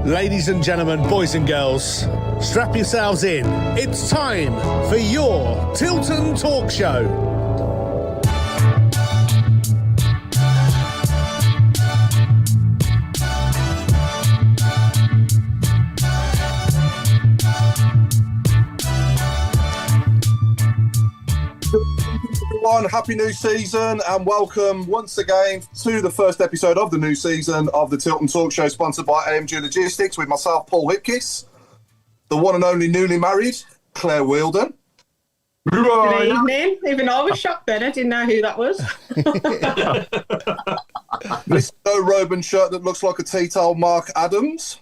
Ladies and gentlemen, boys and girls, strap yourselves in. It's time for your Tilton Talk Show. Happy new season and welcome once again to the first episode of the new season of the Tilton Talk Show, sponsored by AMG Logistics, with myself, Paul Hipkiss, the one and only newly married Claire Wheeldon. Good evening. Even I was shocked then. I didn't know who that was. This no robe and shirt that looks like a tea-towel, Mark Adams.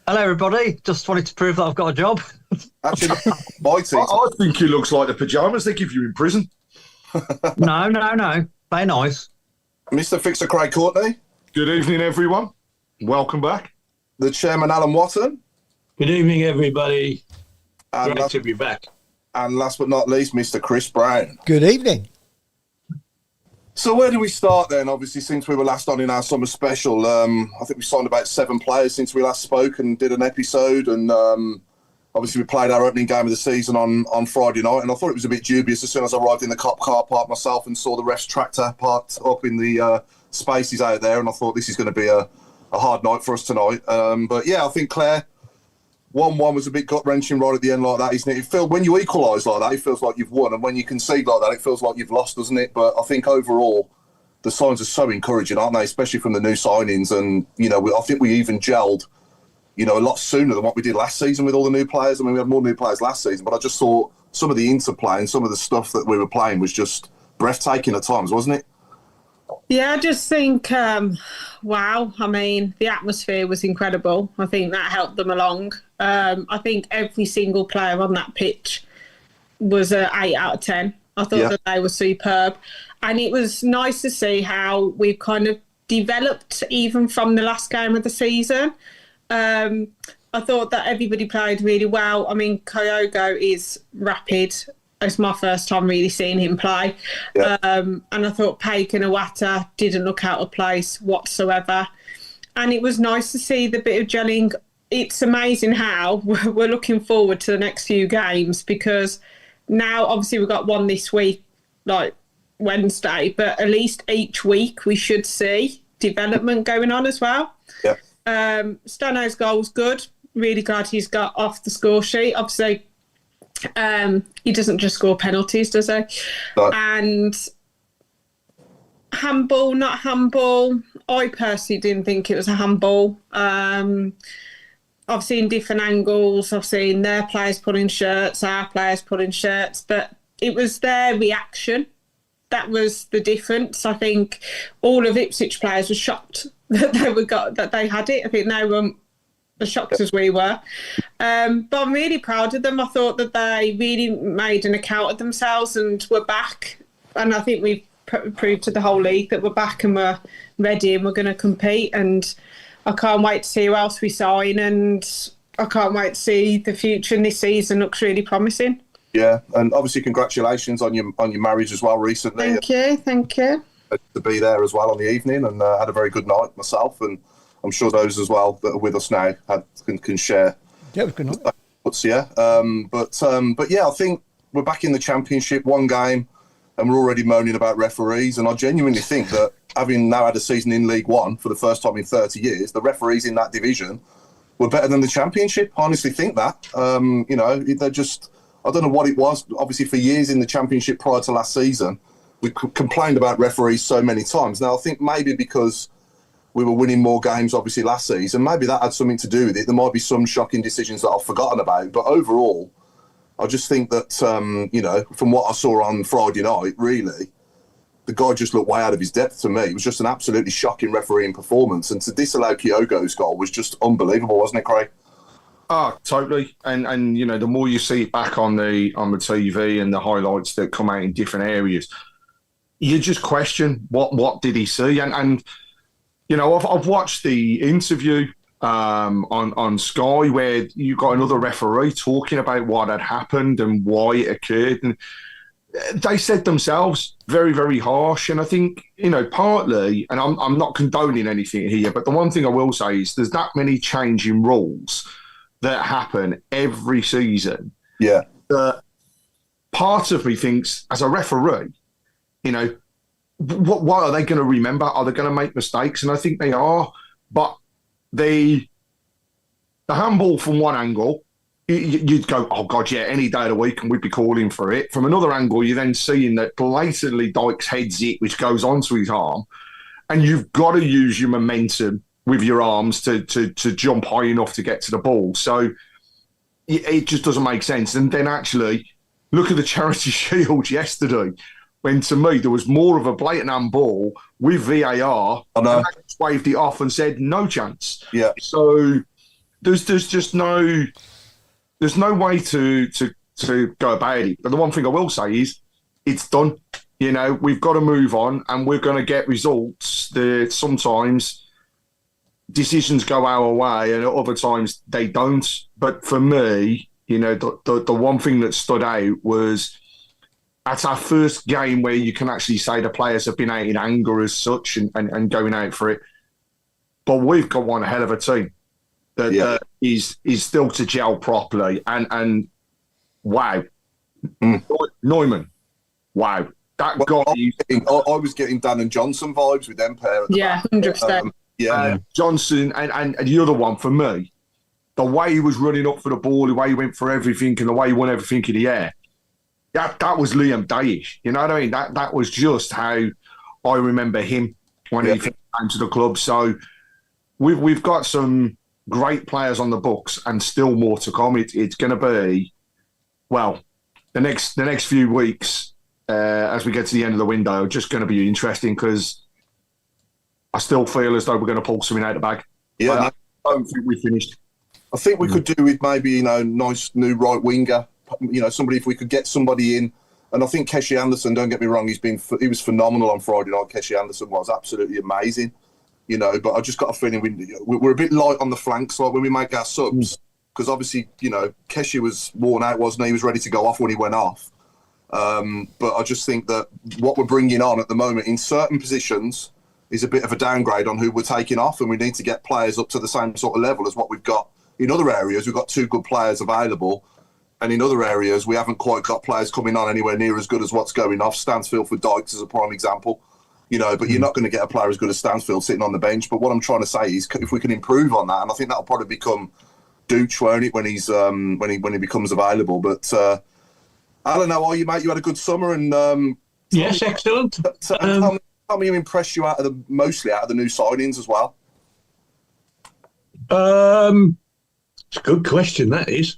Hello, everybody. Just wanted to prove that I've got a job. Actually, my tea. I think he looks like the pyjamas they give you in prison. No. They're nice. Mr. Fixer Craig Courtney. Good evening, everyone. Welcome back. The Chairman Alan Watton. Good evening, everybody. And Great to be back. And last but not least, Mr. Chris Brown. Good evening. So where do we start then? Obviously, since we were last on in our summer special, I think we signed about 7 players since we last spoke and did an episode. And obviously, we played our opening game of the season on Friday night. And I thought it was a bit dubious as soon as I arrived in the Cop car park myself and saw the ref's tractor parked up in the spaces out there. And I thought this is going to be a hard night for us tonight. But yeah, I think Claire, 1-1 was a bit gut-wrenching right at the end like that, isn't it? When you equalise like that, it feels like you've won. And when you concede like that, it feels like you've lost, doesn't it? But I think overall, the signs are so encouraging, aren't they? Especially from the new signings. And, I think we even gelled, a lot sooner than what we did last season with all the new players. I mean, we had more new players last season, but I just thought some of the interplay and some of the stuff that we were playing was just breathtaking at times, wasn't it? Yeah, I just think, wow. I mean, the atmosphere was incredible. I think that helped them along. I think every single player on that pitch was an 8 out of 10. I thought that they were superb. And it was nice to see how we've kind of developed even from the last game of the season. I thought that everybody played really well. I mean, Kyogo is rapid. It's my first time really seeing him play. Yeah. And I thought Paik and Iwata didn't look out of place whatsoever. And it was nice to see the bit of gelling. It's amazing how we're looking forward to the next few games, because now obviously we've got one this week, like Wednesday, but at least each week we should see development going on as well. Yeah. Stano's goal was good. Really glad he's got off the score sheet. Obviously, he doesn't just score penalties, does he? No. And handball, not handball. I personally didn't think it was a handball. I've seen different angles. I've seen their players pulling shirts, our players pulling shirts, but it was their reaction. That was the difference. I think all of Ipswich players were shocked that they had it. I think they were as shocked as we were. But I'm really proud of them. I thought that they really made an account of themselves and were back. And I think we've proved to the whole league that we're back and we're ready and we're going to compete. And I can't wait to see who else we sign. And I can't wait to see the future. And this season looks really promising. Yeah, and obviously congratulations on your marriage as well recently. Thank you. To be there as well on the evening, and had a very good night myself, and I'm sure those as well that are with us now can share. Yeah, it was good night. But yeah, I think we're back in the Championship, one game, and we're already moaning about referees, and I genuinely think that having now had a season in League One for the first time in 30 years, the referees in that division were better than the Championship. I honestly think that. They're just, I don't know what it was. Obviously, for years in the Championship prior to last season, we complained about referees so many times. Now, I think maybe because we were winning more games, obviously, last season, maybe that had something to do with it. There might be some shocking decisions that I've forgotten about. But overall, I just think that, from what I saw on Friday night, really, the guy just looked way out of his depth to me. It was just an absolutely shocking refereeing performance. And to disallow Kyogo's goal was just unbelievable, wasn't it, Craig? Oh, totally. And the more you see it back on the TV and the highlights that come out in different areas, you just question what did he see? And I've watched the interview on Sky where you got another referee talking about what had happened and why it occurred. And they said themselves very, very harsh. And I think, partly, and I'm not condoning anything here, but the one thing I will say is there's that many changing rules that happen every season. Yeah. That part of me thinks, as a referee, what are they going to remember? Are they going to make mistakes? And I think they are. But the handball from one angle, you'd go, oh, God, yeah, any day of the week, and we'd be calling for it. From another angle, you're then seeing that blatantly Dykes heads it, which goes onto his arm. And you've got to use your momentum with your arms to jump high enough to get to the ball. So it just doesn't make sense. And then actually, look at the Charity Shield yesterday, when to me there was more of a blatant handball with VAR. I know. And they just waved it off and said, no chance. Yeah. So there's just no... There's no way to go about it. But the one thing I will say is it's done. We've got to move on, and we're going to get results that sometimes decisions go our way and at other times they don't. But for me, the one thing that stood out was that's our first game where you can actually say the players have been out in anger as such and going out for it. But we've got one hell of a team. That is still to gel properly, and wow, Neumann, wow, that Well, guy. I was getting Dan and Johnson vibes with them pair. Yeah, 100%. Johnson and the other one for me, the way he was running up for the ball, the way he went for everything, and the way he won everything in the air. That was Liam Dayish. You know what I mean? That was just how I remember him when he came to the club. So we've got some great players on the books and still more to come. It's going to be, well, the next few weeks as we get to the end of the window are just going to be interesting because I still feel as though we're going to pull something out of the bag. Yeah, I don't think we finished. I think we could do with maybe nice new right winger. Somebody, if we could get somebody in. And I think Keshi Anderson, don't get me wrong, he was phenomenal on Friday night. Keshi Anderson was absolutely amazing. But I just got a feeling we're a bit light on the flanks like when we make our subs, because obviously, Keshi was worn out, wasn't he? He was ready to go off when he went off. But I just think that what we're bringing on at the moment in certain positions is a bit of a downgrade on who we're taking off, and we need to get players up to the same sort of level as what we've got. In other areas, we've got two good players available, and in other areas, we haven't quite got players coming on anywhere near as good as what's going off. Stansfield for Dykes is a prime example. But you're not going to get a player as good as Stansfield sitting on the bench. But what I'm trying to say is, if we can improve on that, and I think that'll probably become Dooch, won't it, when he's when he becomes available. But Alan, how are you, mate? You had a good summer, and yes, excellent. Tell me who impressed you mostly out of the new signings as well. It's a good question. That is.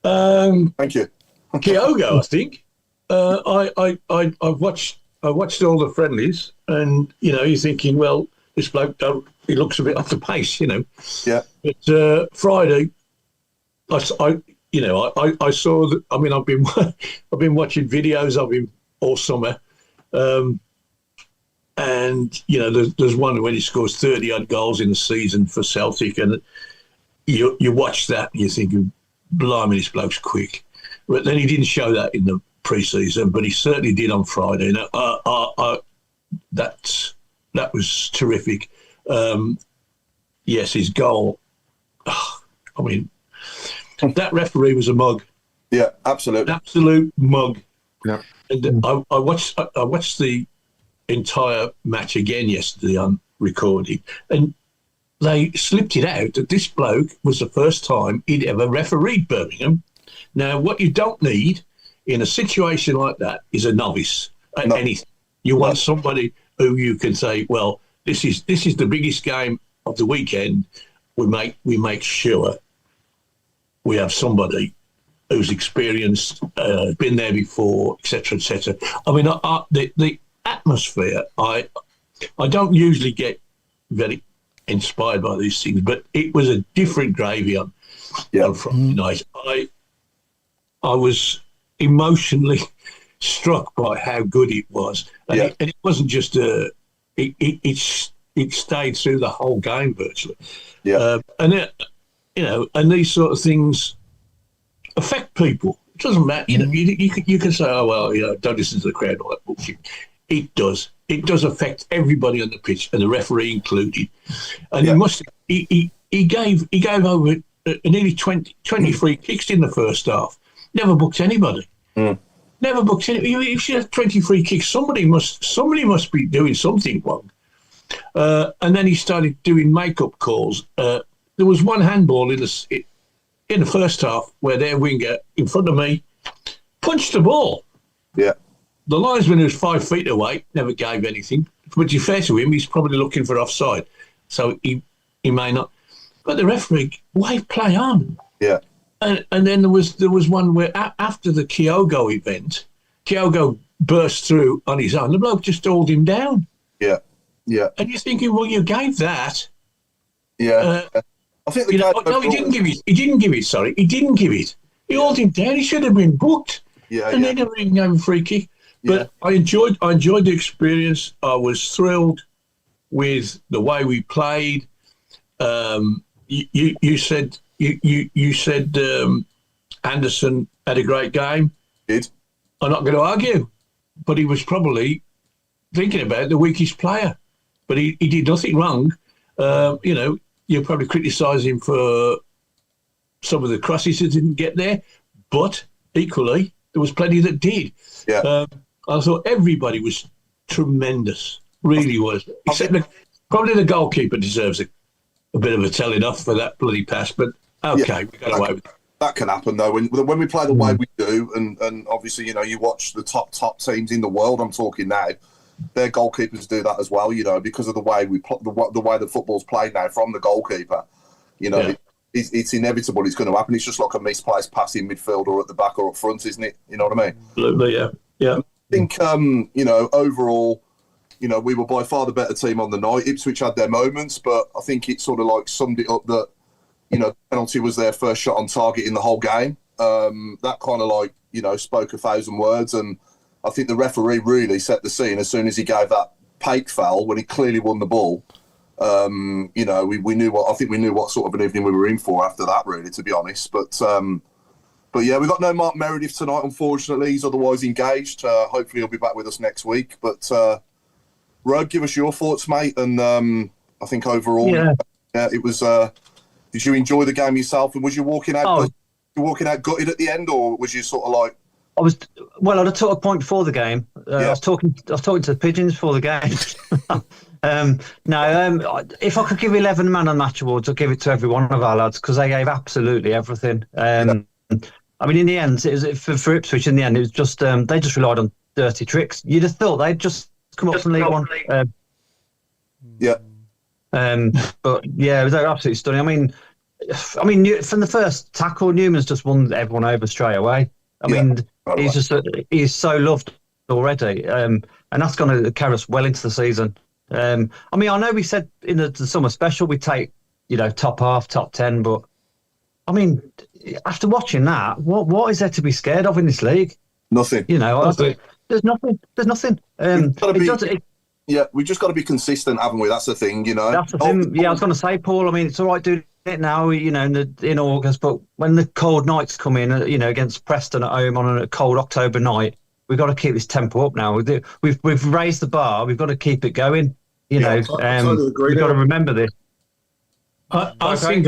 Thank you. Kyogo, I think. I watched all the friendlies, and you're thinking, well, this bloke, he looks a bit off the pace, Yeah. But Friday, I saw that. I mean, I've been watching videos all summer, and there's one when he scores 30-odd goals in the season for Celtic, and you watch that, and you're thinking, blimey, this bloke's quick. But then he didn't show that in the pre-season, but he certainly did on Friday. That was terrific. Yes, his goal. I mean, that referee was a mug. Yeah, absolutely. An absolute mug. Yeah. And I watched the entire match again yesterday on recording, and they slipped it out that this bloke was the first time he'd ever refereed Birmingham. Now, what you don't need in a situation like that is a novice at anything. You want somebody who you can say, well, this is the biggest game of the weekend. We make sure we have somebody who's experienced, been there before, etc., etc. I mean, the atmosphere. I don't usually get very inspired by these things, but it was a different gravy on Friday night. I was emotionally struck by how good it was, and it wasn't just it stayed through the whole game virtually. And these sort of things affect people. It doesn't matter. You can say, oh, well, don't listen to the crowd, all that bullshit. It does. It does affect everybody on the pitch, and the referee included. And he gave over nearly 20 free kicks in the first half. Never booked anybody. Never booked anybody. If you have 20 free kicks, somebody must be doing something wrong. And then he started doing make-up calls. There was one handball in the first half where their winger in front of me punched the ball. Yeah. The linesman, who was 5 feet away, never gave anything. But to be fair to him, he's probably looking for offside, so he may not. But the referee, why play on? Yeah. And then there was one where after the Kyogo event, Kyogo burst through on his own. The bloke just hauled him down. Yeah. Yeah. And you're thinking, well, you gave that. Yeah. I think he didn't give it. He didn't give it. Sorry, he didn't give it. He hauled him down. He should have been booked. Yeah. And they never even gave him a free kick. But I enjoyed the experience. I was thrilled with the way we played. You said Anderson had a great game. Did. I'm not going to argue, but he was probably thinking about the weakest player. But he did nothing wrong. You probably criticise him for some of the crosses that didn't get there, but equally there was plenty that did. Yeah. I thought everybody was tremendous, really was. Except probably the goalkeeper deserves a bit of a telling off for that bloody pass, but okay, we got away with it. That can happen though. When we play the way we do, and obviously, you watch the top teams in the world, I'm talking now, their goalkeepers do that as well, because of the way the way the football's played now from the goalkeeper. It's inevitable it's going to happen. It's just like a misplaced pass in midfield or at the back or up front, isn't it? You know what I mean? Absolutely, yeah. I think, overall, we were by far the better team on the night. Ipswich had their moments, but I think it sort of like summed it up that, the penalty was their first shot on target in the whole game. That kind of spoke 1,000 words. And I think the referee really set the scene as soon as he gave that Pake foul when he clearly won the ball. We knew what sort of an evening we were in for after that, really, to be honest. But yeah, we've got no Mark Meredith tonight, unfortunately. He's otherwise engaged. Hopefully he'll be back with us next week. But Rod, give us your thoughts, mate. And I think overall, it was. Did you enjoy the game yourself? And was you walking out? Gutted at the end, or was you sort of like? I was. Well, I'd have took a point before the game. I was talking to the pigeons before the game. If I could give 11 Man of the Match awards, I'd give it to every one of our lads because they gave absolutely everything. I mean, in the end, it was for Ipswich. In the end, it was just they just relied on dirty tricks. You'd have thought they'd just come up from League One. But yeah, it was absolutely stunning. I mean, from the first tackle, Newman's just won everyone over straight away. I mean, he's so loved already, and that's going to carry us well into the season. I know we said in the summer special we take top half, top 10, but I mean, after watching that, what is there to be scared of in this league? Nothing. There's nothing. We just got to be consistent, haven't we? That's the thing, That's the thing. Yeah, I was going to say, Paul. I mean, it's all right doing it now, in August, but when the cold nights come in, against Preston at home on a cold October night, we've got to keep this tempo up now. We've raised the bar. We've got to keep it going. I totally agree. We've got to remember this. I think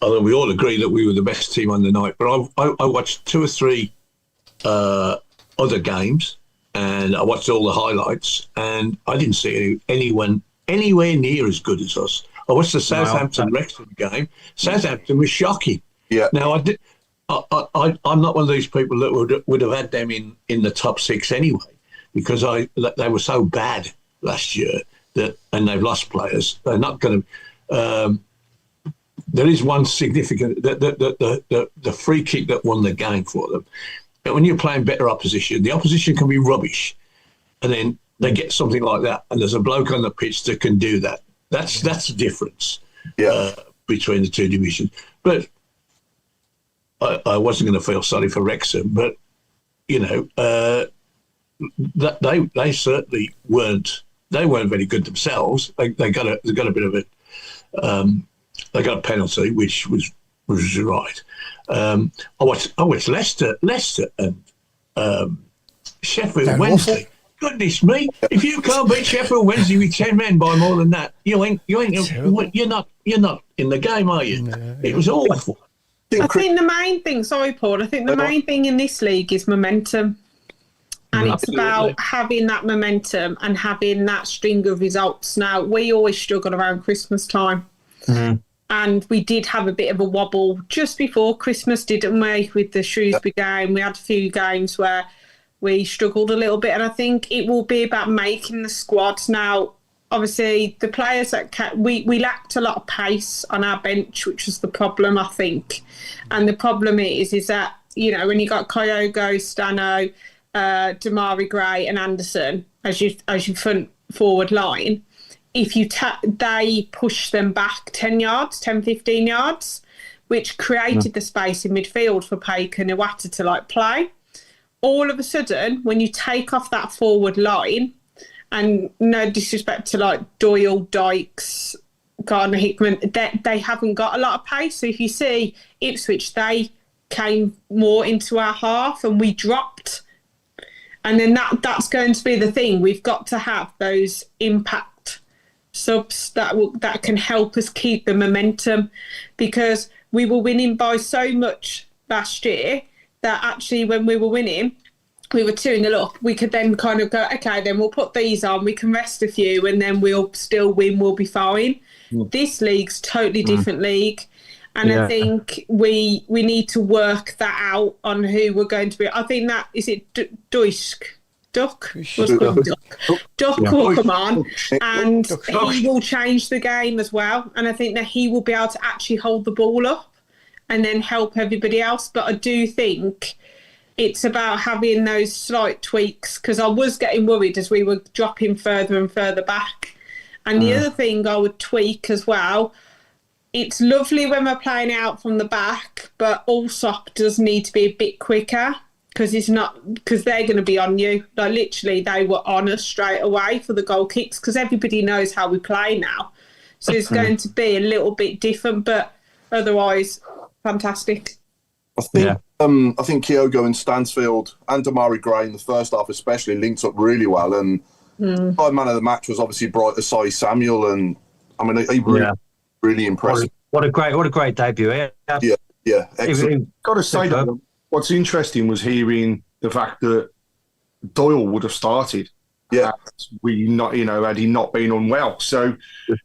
although we all agree that we were the best team on the night, but I watched 2 or 3 other games, and I watched all the highlights, and I didn't see anyone anywhere near as good as us. I watched the Southampton-Wrexham game. Southampton was shocking. Yeah. Now, I'm not one of these people that would have had them in the top 6 anyway, because they were so bad last year and they've lost players. They're not going to. There is one significant the free kick that won the game for them. But when you're playing better opposition, the opposition can be rubbish, and then they get something like that, and there's a bloke on the pitch that can do that. That's the difference between the two divisions. But I wasn't going to feel sorry for Wrexham, but that they certainly weren't. They weren't very good themselves. They got a bit of a they got a penalty, which was was right. I watched Leicester and Sheffield They're Wednesday. awful. Goodness me! If you can't beat Sheffield Wednesday with 10 men by more than that, you're not in the game, are you? It was awful. I think the main thing, sorry, Paul, I think the main thing in this league is momentum. And it's about having that momentum and having that string of results. Now, we always struggle around Christmas time. Mm. And we did have a bit of a wobble just before Christmas, didn't we, with the Shrewsbury game? We had a few games where we struggled a little bit. And I think it will be about making the squad. Now, obviously, the players that we lacked a lot of pace on our bench, which was the problem, I think. And the problem is that, you know, when you got Kyogo, Stano, Damari Gray and Anderson as your front forward line, if you they push them back 10 yards, 10, 15 yards, which created the space in midfield for Paik and Iwata to play. All of a sudden, when you take off that forward line, and no disrespect to Doyle, Dykes, Gardner, Hickman, they haven't got a lot of pace. So if you see Ipswich, they came more into our half and we dropped. And then that's going to be the thing. We've got to have those impact subs that can help us keep the momentum, because we were winning by so much last year that actually when we were winning, we were 2-0 up. We could then kind of go, okay, then we'll put these on, we can rest a few, and then we'll still win, we'll be fine. This league's totally different league. And I think we need to work that out on who we're going to be. I think that, is it Duck will come on and he will change the game as well. And I think that he will be able to actually hold the ball up and then help everybody else. But I do think it's about having those slight tweaks, because I was getting worried as we were dropping further and further back. And the other thing I would tweak as well, it's lovely when we're playing out from the back, but Allsop does need to be a bit quicker, because they're going to be on you. Literally, they were on us straight away for the goal kicks, because everybody knows how we play now. So it's going to be a little bit different, but otherwise, fantastic. I think Kyogo and Stansfield and Damari Gray in the first half especially linked up really well. And my man of the match was obviously Bright Asai Samuel, and I mean he really impressive. What a great debut! Yeah, excellent. Got to say that what's interesting was hearing the fact that Doyle would have started. Yeah, had he not been unwell. So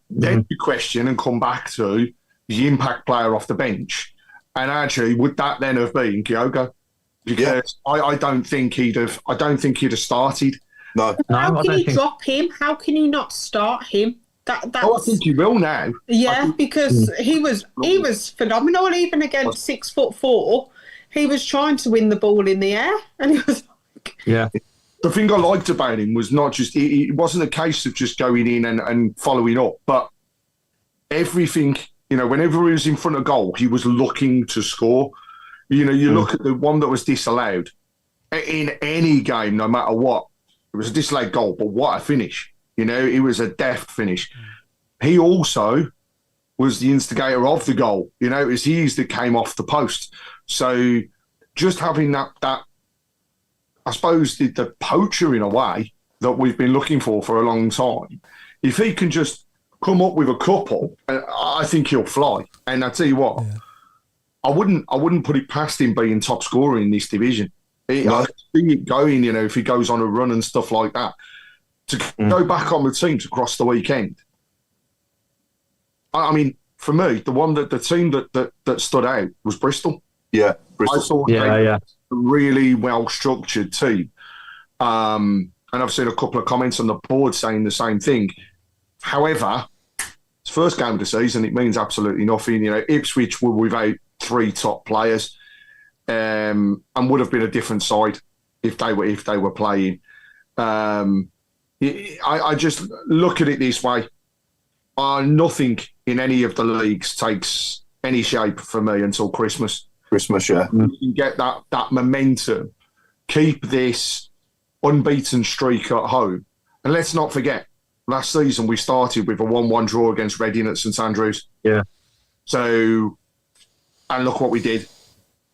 then you question and come back to the impact player off the bench, and actually, would that then have been Kyogo? Because I don't think he'd have started. No. How can you drop him? How can you not start him? I think he will now. Yeah, because he was phenomenal. Even against 6'4", he was trying to win the ball in the air, and it was The thing I liked about him was not just it wasn't a case of just going in and following up, but everything. Whenever he was in front of goal, he was looking to score. You look at the one that was disallowed in any game, no matter what. It was a disallowed goal, but what a finish. It was a deft finish. He also was the instigator of the goal. It was his that came off the post. So just having that I suppose, the poacher in a way that we've been looking for a long time, if he can just come up with a couple, I think he'll fly. And I tell you what, I wouldn't put it past him being top scorer in this division. I see it going, if he goes on a run and stuff like that. To go back on the team to cross the weekend. I mean, for me, the team that stood out was Bristol. Yeah, Bristol. I thought they were a really well structured team. And I've seen a couple of comments on the board saying the same thing. However, it's first game of the season, it means absolutely nothing. Ipswich were without 3 top players, and would have been a different side if they were playing. I just look at it this way. Nothing in any of the leagues takes any shape for me until Christmas. Yeah. You can get that momentum. Keep this unbeaten streak at home. And let's not forget, last season we started with a 1-1 draw against Reading at St Andrews. Yeah. So and look what we did.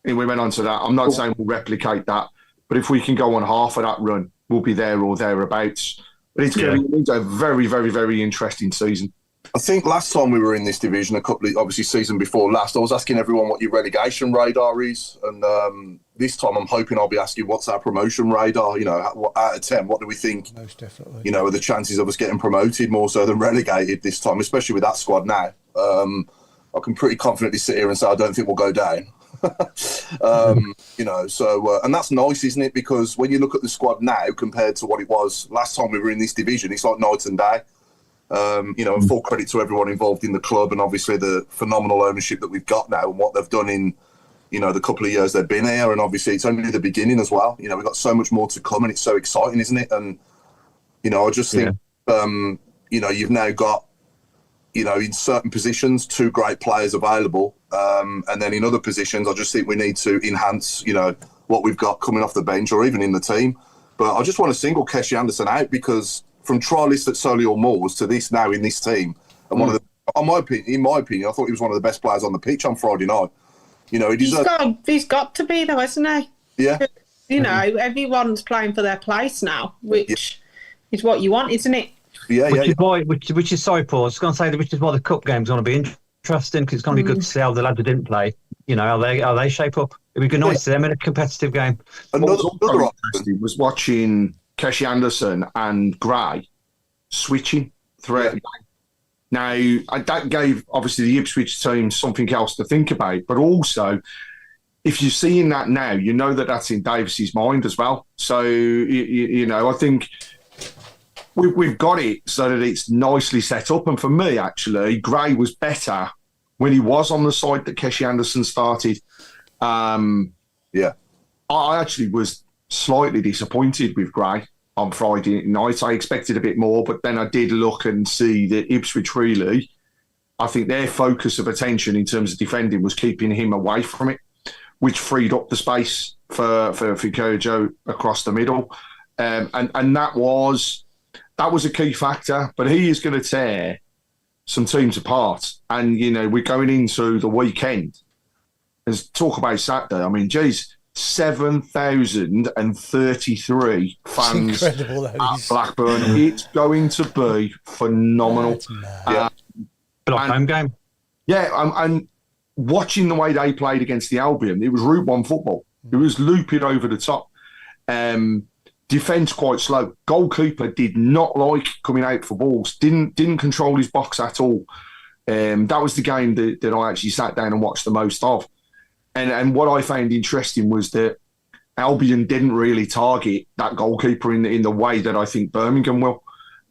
And we went on to that. I'm not saying we'll replicate that, but if we can go on half of that run, we'll be there or thereabouts. But it's going to be a very, very, very interesting season. I think last time we were in this division, obviously season before last, I was asking everyone what your relegation radar is, and this time I'm hoping I'll be asking what's our promotion radar. Out of 10, what do we think? Most definitely. Are the chances of us getting promoted more so than relegated this time, especially with that squad now. I can pretty confidently sit here and say I don't think we'll go down. And that's nice, isn't it? Because when you look at the squad now compared to what it was last time we were in this division, it's like night and day. And full credit to everyone involved in the club, and obviously the phenomenal ownership that we've got now and what they've done in, the couple of years they've been here. And obviously it's only the beginning as well. We've got so much more to come, and it's so exciting, isn't it? And, I just think, you've now got, in certain positions, 2 great players available. And then in other positions, I just think we need to enhance, what we've got coming off the bench or even in the team. But I just want to single Keshi Anderson out because from trialist at Solihull Moors to this now in this team, and one of the, in my opinion, I thought he was one of the best players on the pitch on Friday night. He's got to be though, hasn't he? Yeah. Everyone's playing for their place now, which is what you want, isn't it? Yeah, which is sorry, Paul. I was going to say that, which is why the cup game's going to be interesting because it's going to be good to see how the lads who didn't play. How they shape up. It'd be good nice to see them in a competitive game. Another option was watching Keshi Anderson and Gray switching throughout the game. Now that gave obviously the Ipswich team something else to think about, but also if you're seeing that now, that's in Davis's mind as well. So I think. We've got it so that it's nicely set up. And for me, actually, Gray was better when he was on the side that Keshi Anderson started. I actually was slightly disappointed with Gray on Friday night. I expected a bit more, but then I did look and see that Ipswich really, I think their focus of attention in terms of defending was keeping him away from it, which freed up the space for Fikojo across the middle. And that was a key factor, but he is going to tear some teams apart. And, we're going into the weekend. Let's talk about Saturday. I mean, 7,033 fans at Blackburn. It's going to be phenomenal. Home game. Yeah, and watching the way they played against the Albion, it was Route 1 football. It was looping over the top. Defence quite slow. Goalkeeper did not like coming out for balls. Didn't control his box at all. That was the game that I actually sat down and watched the most of. And what I found interesting was that Albion didn't really target that goalkeeper in the way that I think Birmingham will.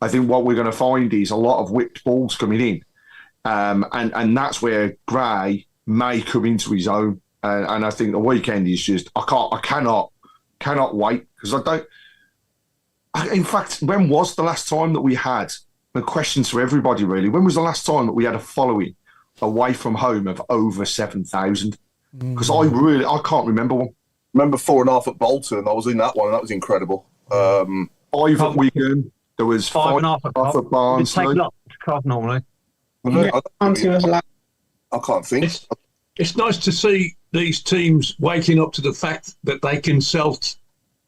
I think what we're going to find is a lot of whipped balls coming in, and that's where Gray may come into his own. And I think the weekend is just I cannot wait because I don't. In fact, when was the last time that we had, the question to everybody really, when was the last time that we had a following away from home of over 7,000? Because I can't remember one. Remember 4.5 at Bolton? I was in that one and that was incredible. 5 at Wigan. There was 5.5 at Barnsley. Take a lot to Cov normally. I can't think. It's nice to see these teams waking up to the fact that they can sell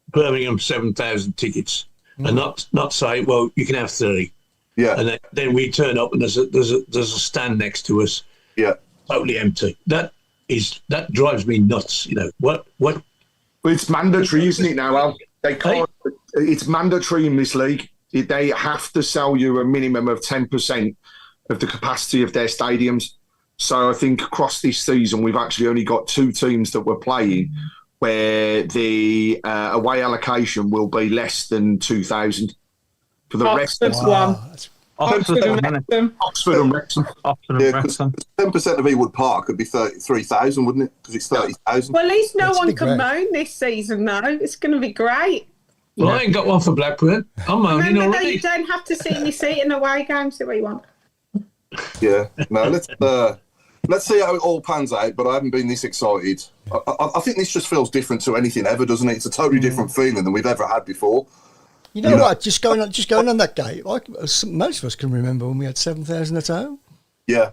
Birmingham 7,000 tickets and not say, well, you can have 30. Yeah. And then we turn up and there's a stand next to us. Yeah. Totally empty. That drives me nuts. What? Well, it's mandatory, isn't it now, Al? They can't. It's mandatory in this league. They have to sell you a minimum of 10% of the capacity of their stadiums. So I think across this season, we've actually only got 2 teams that we're playing where the away allocation will be less than 2,000. For the rest, Oxford and Wrexham. Oxford and Wrexham. Because 10% of Ewood Park could be 33,000, wouldn't it? Because it's 30,000. Well, at least no one can moan this season, though. It's going to be great. Well, I ain't got one for Blackburn. I'm moaning Remember, already. you don't have to sit in your seat in away games. Do what you want. Yeah. No, let's see how it all pans out, but I haven't been this excited. I think this just feels different to anything ever, doesn't it? It's a totally different feeling than we've ever had before. You know what? Just going on that game, most of us can remember when we had 7,000 at home. Yeah.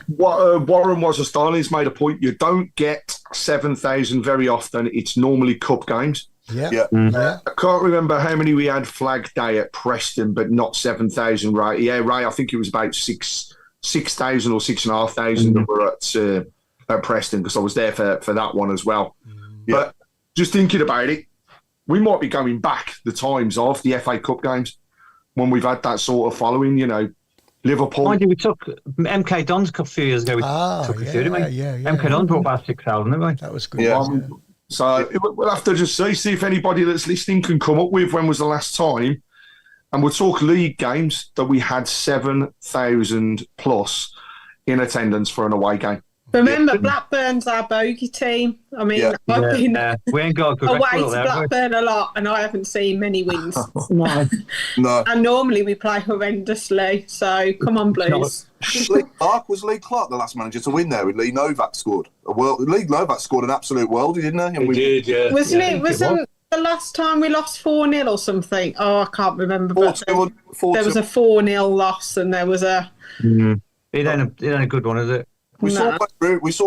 What Warren was a Starling's made a point. You don't get 7,000 very often. It's normally cup games. Yeah. I can't remember how many we had Flag Day at Preston, but not 7,000. Right? Yeah, Ray. I think it was about 6,000 or 6,500 that were at Preston, because I was there for that one as well. But just thinking about it, we might be going back the times of the FA Cup games when we've had that sort of following. You know, Liverpool. Mind you, we took MK Dons a few years ago. We took a few, didn't we? Yeah. MK Dons brought about 6,000, didn't we? That was good. Yeah. So we'll have to just see if anybody that's listening can come up with when was the last time. And we'll talk league games that we had 7,000 plus in attendance for an away game. Remember, Blackburn's our bogey team. I mean, I've been we ain't got a good away record to there, have we? Blackburn a lot, and I haven't seen many wins. No. And normally we play horrendously. So come on, Blues. Was Lee Clark the last manager to win there? With Lee Novak scored Lee Novak scored an absolute worldie, didn't he? And He did, yeah. Wasn't Yeah, it? Wasn't the last time we lost 4-0 or something? Oh, I can't remember. But there was a 4-0 loss, and there was a. It ain't a good one, is it? We saw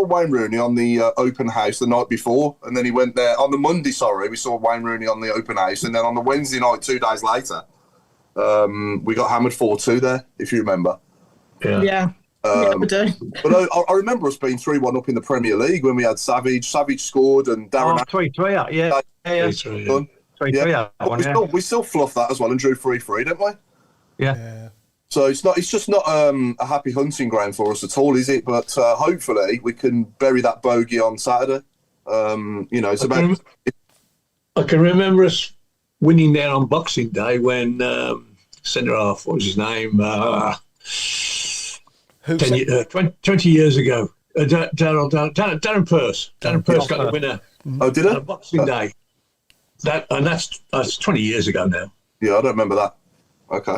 Wayne Rooney on the open house the night before, and then he went there on the Monday. Sorry, we saw Wayne Rooney on the open house, and then on the Wednesday night, 2 days later, we got hammered 4-2 there, if you remember. Yeah. I do. But I remember us being 3-1 up in the Premier League when we had Savage. Savage scored, and Darren. 3-3, yeah. 3-3. We still fluffed that as well and drew 3-3, didn't we? Yeah. So it's just not a happy hunting ground for us at all, is it? But hopefully we can bury that bogey on Saturday. It's about. I can remember us winning there on Boxing Day when centre half, what was his name? 20 years ago. Darren Pearce. Darren Pearce got the winner. Oh, did it? On Boxing Day. That's 20 years ago now. Yeah, I don't remember that. Okay.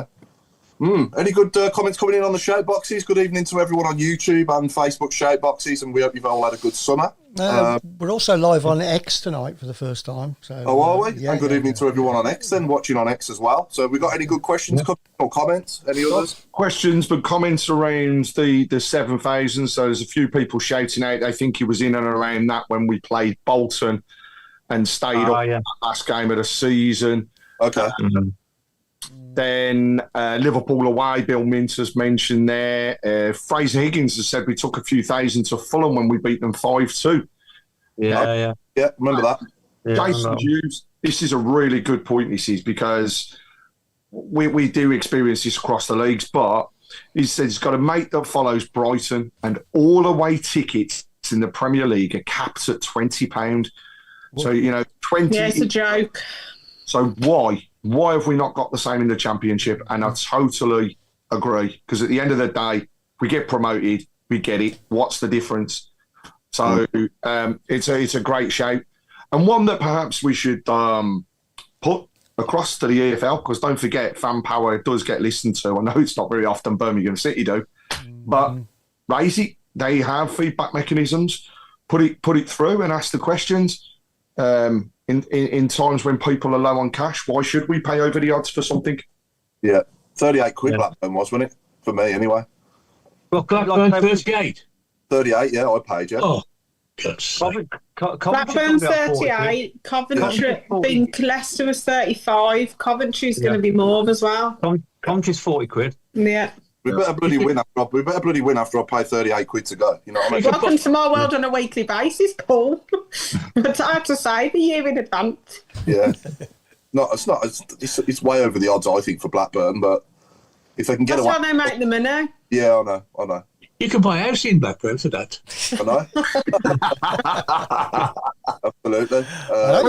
Any good comments coming in on the shout boxes? Good evening to everyone on YouTube and Facebook shout boxes, and we hope you've all had a good summer. We're also live on X tonight for the first time. So, are we? And good evening to everyone on X, then watching on X as well. So, have we got any good questions or comments? Any others? Questions, but comments around the 7,000. So there's a few people shouting out. I think he was in and around that when we played Bolton and stayed up that last game of the season. Okay. Then Liverpool away, Bill Minter's mentioned there. Fraser Higgins has said we took a few thousand to Fulham when we beat them 5-2. Yeah, remember that. Jason Hughes, this is a really good point, this is, because we do experience this across the leagues, but he said he's got a mate that follows Brighton, and all away tickets in the Premier League are capped at £20. So, 20... Yeah, it's a joke. So why have we not got the same in the Championship? And I totally agree, because at the end of the day, we get promoted, we get it. What's the difference? So it's a great shout, and one that perhaps we should put across to the EFL, because don't forget, fan power does get listened to. I know it's not very often Birmingham City do, but raise it. They have feedback mechanisms. Put it through and ask the questions. In times when people are low on cash, why should we pay over the odds for something? Yeah, 38 quid Blackburn wasn't it? For me, anyway. Well, Blackburn 38. 38, yeah, I paid, yeah. Oh, Blackburn 38, Coventry, I think Leicester was 35, Coventry's going to be more as well. Coventry's 40 quid. Yeah. We better bloody win after I pay 38 quid to go. You know what I mean? Welcome to my world on a weekly basis, Paul. But I have to say, the year in advance. Yeah. It's way over the odds, I think, for Blackburn, but if they can get That's away... how they make the money. Yeah, I know. You can buy a house in Blackburn for that. I know. Absolutely.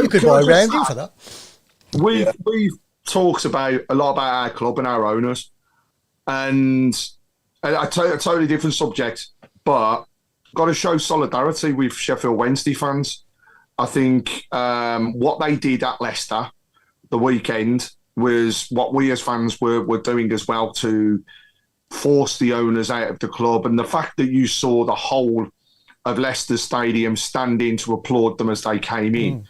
You could buy a rounding for that. We've talked a lot about our club and our owners, and a totally different subject, but got to show solidarity with Sheffield Wednesday fans. I think what they did at Leicester the weekend was what we as fans were doing as well, to force the owners out of the club. And the fact that you saw the whole of Leicester Stadium stand in to applaud them as they came in,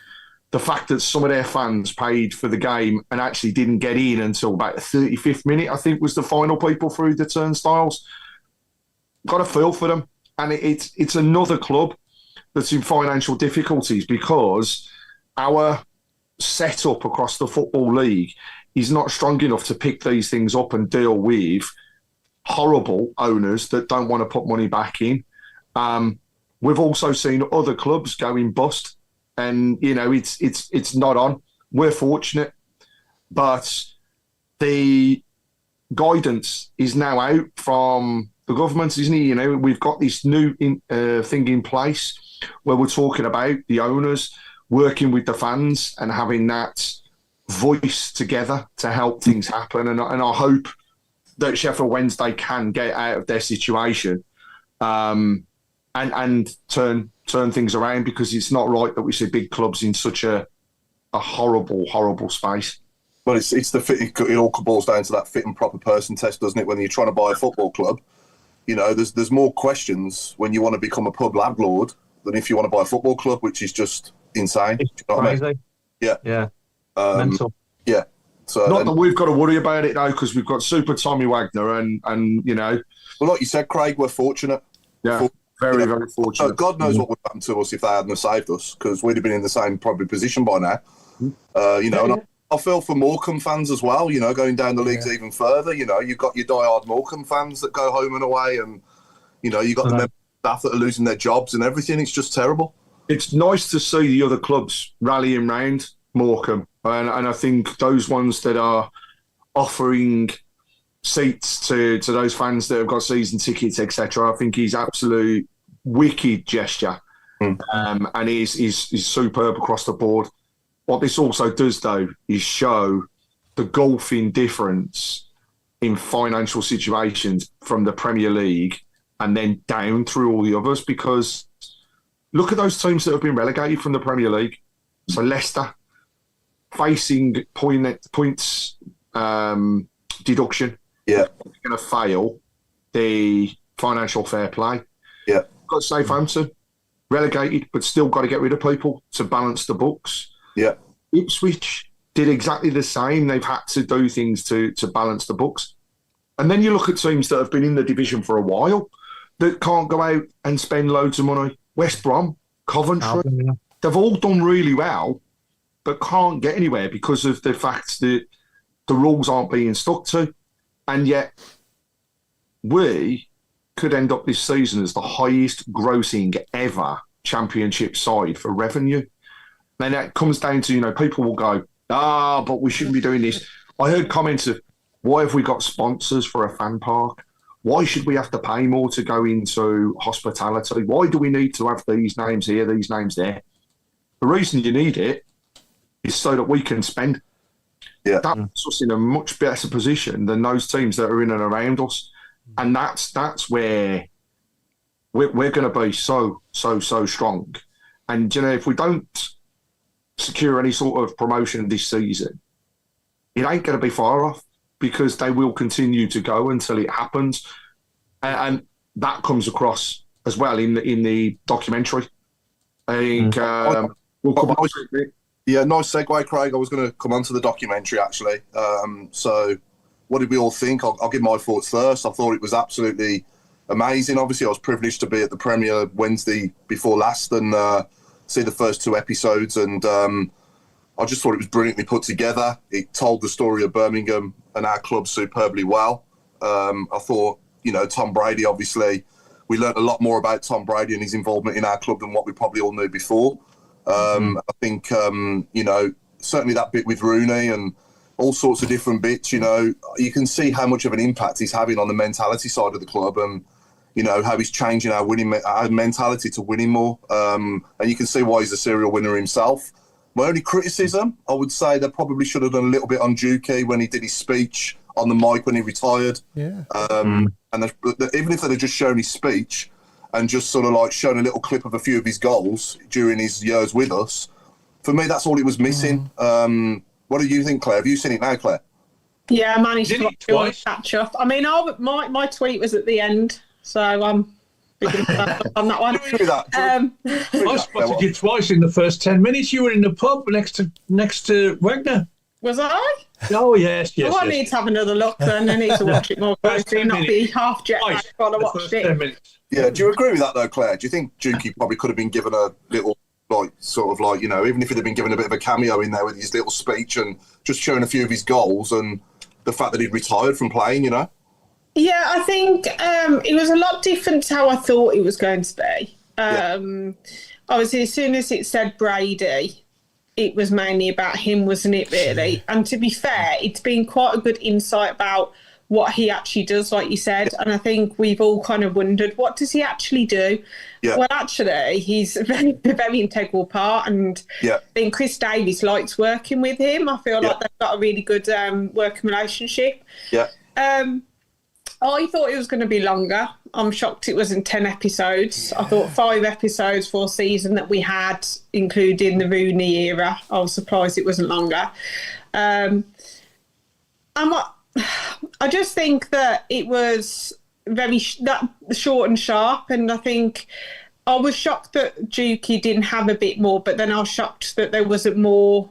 the fact that some of their fans paid for the game and actually didn't get in until about the 35th minute, I think, was the final people through the turnstiles. got a feel for them, and it's another club that's in financial difficulties because our setup across the Football League is not strong enough to pick these things up and deal with horrible owners that don't want to put money back in. We've also seen other clubs going bust, and it's not on. We're fortunate, but the guidance is now out from the government, isn't it? We've got this new thing in place where we're talking about the owners working with the fans and having that voice together to help things happen. And I hope that Sheffield Wednesday can get out of their situation and turn things around, because it's not right that we see big clubs in such a horrible space. Well, it all boils down to that fit and proper person test, doesn't it? When you're trying to buy a football club, there's more questions when you want to become a pub landlord than if you want to buy a football club, which is just insane. It's crazy. I mean? Yeah. Mental. Yeah. So not that we've got to worry about it though, because we've got Super Tommy Wagner, and Well, like you said, Craig, we're fortunate. Yeah. Very, very fortunate. God knows what would happen to us if they hadn't saved us, because we'd have been in the same probably position by now. And I feel for Morecambe fans as well, going down the leagues even further. You've got your diehard Morecambe fans that go home and away, and, you've got the members of staff that are losing their jobs and everything. It's just terrible. It's nice to see the other clubs rallying round Morecambe, and I think those ones that are offering seats to those fans that have got season tickets, etc., I think is absolute wicked gesture, and is superb across the board. What this also does, though, is show the gulfing difference in financial situations from the Premier League and then down through all the others, because look at those teams that have been relegated from the Premier League. So Leicester facing points deduction. Yeah. They're going to fail the financial fair play. Yeah. Got Southampton relegated, but still got to get rid of people to balance the books. Yeah. Ipswich did exactly the same. They've had to do things to balance the books. And then you look at teams that have been in the division for a while that can't go out and spend loads of money. West Brom, Coventry, they've all done really well, but can't get anywhere because of the fact that the rules aren't being stuck to. And yet we could end up this season as the highest grossing ever championship side for revenue. Then that comes down to, people will go, but we shouldn't be doing this. I heard comments of, why have we got sponsors for a fan park? Why should we have to pay more to go into hospitality? Why do we need to have these names here, these names there? The reason you need it is so that we can spend. Yeah. That puts us in a much better position than those teams that are in and around us. And that's where we're going to be so strong. And, if we don't secure any sort of promotion this season, it ain't going to be far off, because they will continue to go until it happens. And that comes across as well in the documentary. I think we'll come on to it. Yeah, nice segue, Craig. I was going to come on to the documentary, actually. So what did we all think? I'll give my thoughts first. I thought it was absolutely amazing. Obviously, I was privileged to be at the premiere Wednesday before last and see the first two episodes. And I just thought it was brilliantly put together. It told the story of Birmingham and our club superbly well. I thought, Tom Brady, obviously, we learned a lot more about Tom Brady and his involvement in our club than what we probably all knew before. I think, certainly that bit with Rooney and all sorts of different bits, you can see how much of an impact he's having on the mentality side of the club and, how he's changing our mentality to winning more. And you can see why he's a serial winner himself. My only criticism, I would say they probably should have done a little bit on Dukey when he did his speech on the mic when he retired. Yeah. And even if they'd have just shown his speech and just sort of like shown a little clip of a few of his goals during his years with us, for me, that's all it was missing. What do you think, Claire? Have you seen it now, Claire? Yeah, I managed to catch up. I mean, my tweet was at the end, so I'm on that one. I spotted you twice in the first 10 minutes. You were in the pub next to Wagner. Was I? Oh yes, yes. I yes. need to have another look then. I need to watch it more closely, not be half jet lagged while I The watched first 10 it. minutes. Yeah, do you agree with that though, Claire? Do you think Dukey probably could have been given a little, like, sort of like, you know, even if he'd have been given a bit of a cameo in there with his little speech and just showing a few of his goals and the fact that he'd retired from playing, you know? Yeah, I think it was a lot different to how I thought it was going to be. Obviously, as soon as it said Brady, it was mainly about him, wasn't it, really? And to be fair, it's been quite a good insight about what he actually does, like you said. And I think we've all kind of wondered, what does he actually do? Yeah. Well, actually, he's a very integral part. And I think Chris Davies likes working with him. I feel like they've got a really good working relationship. Yeah. I thought it was going to be longer. I'm shocked it wasn't 10 episodes. I thought 5 episodes for a season that we had, including the Rooney era. I was surprised it wasn't longer. I just think that it was very short and sharp, and I think I was shocked that Dukey didn't have a bit more, but then I was shocked that there wasn't more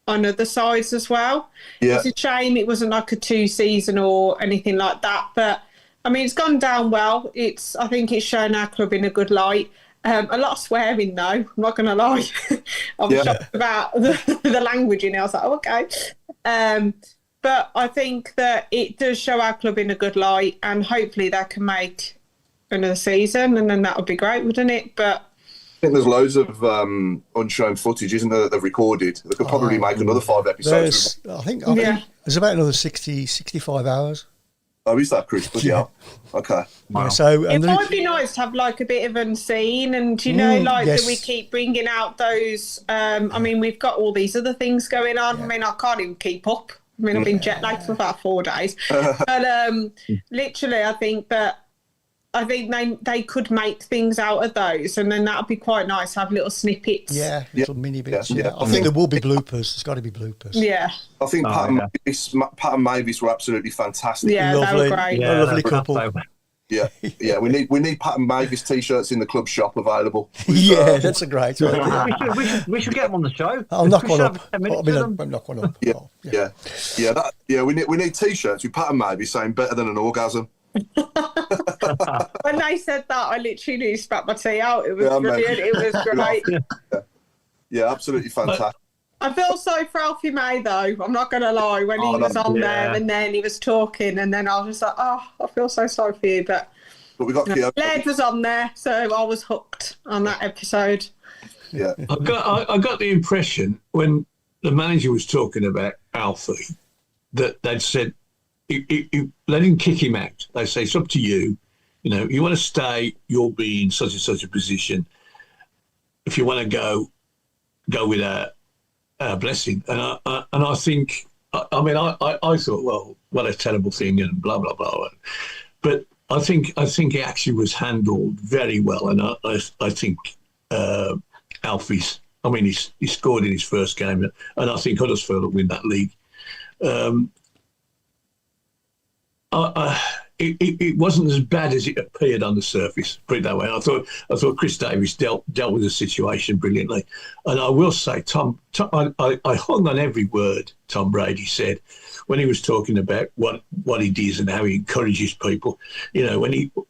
on other sides as well. Yeah. It's a shame it wasn't like a 2-season or anything like that, but I mean, it's gone down well. I think it's shown our club in a good light. A lot of swearing, though. I'm not going to lie. I'm shocked about the language in it. I was like, oh, okay. But I think that it does show our club in a good light, and hopefully they can make another season, and then that would be great, wouldn't it? But I think there's loads of unshown footage, isn't there, that they've recorded? They could probably make another 5 episodes. I think there's about another 65 hours. Oh, is that, Chris? Yeah. Okay. Wow. Yeah, so, it might be nice to have like a bit of unseen, and that we keep bringing out those. I mean, we've got all these other things going on. I mean, I can't even keep up. I mean, I've been jet lagged for about 4 days. But literally, I think they could make things out of those, and then that would be quite nice to have little snippets. Yeah, little mini bits. Yeah. I think there will be bloopers. There's got to be bloopers. Yeah. I think Pat and Mavis were absolutely fantastic. Yeah, lovely, they were great. Yeah, a lovely couple. Yeah. We need Pat and Mavis t-shirts in the club shop available. Yeah, that's a great idea. we should get them on the show. I'll knock one up. I'll knock one up. We need t-shirts with Pat and Mavis saying better than an orgasm. When they said that, I literally spat my tea out. It was brilliant. It was great. Yeah, absolutely fantastic. I feel sorry for Alfie May, though. I'm not going to lie. When he was on there and then he was talking, and then I was just like, I feel so sorry for you. But we got Laird was on there, so I was hooked on that episode. Yeah. I got the impression when the manager was talking about Alfie that they'd said, let him kick him out. They say, it's up to you. You know, you want to stay, you'll be in such and such a position. If you want to go with our blessing. And I think, I thought, well, what a terrible thing and blah, blah, blah. But I think it actually was handled very well. And I think Alfie's, he scored in his first game, and I think Huddersfield will win that league. It wasn't as bad as it appeared on the surface, put it that way. I thought Chris Davies dealt with the situation brilliantly. And I will say, I hung on every word Tom Brady said when he was talking about what he does and how he encourages people. You know,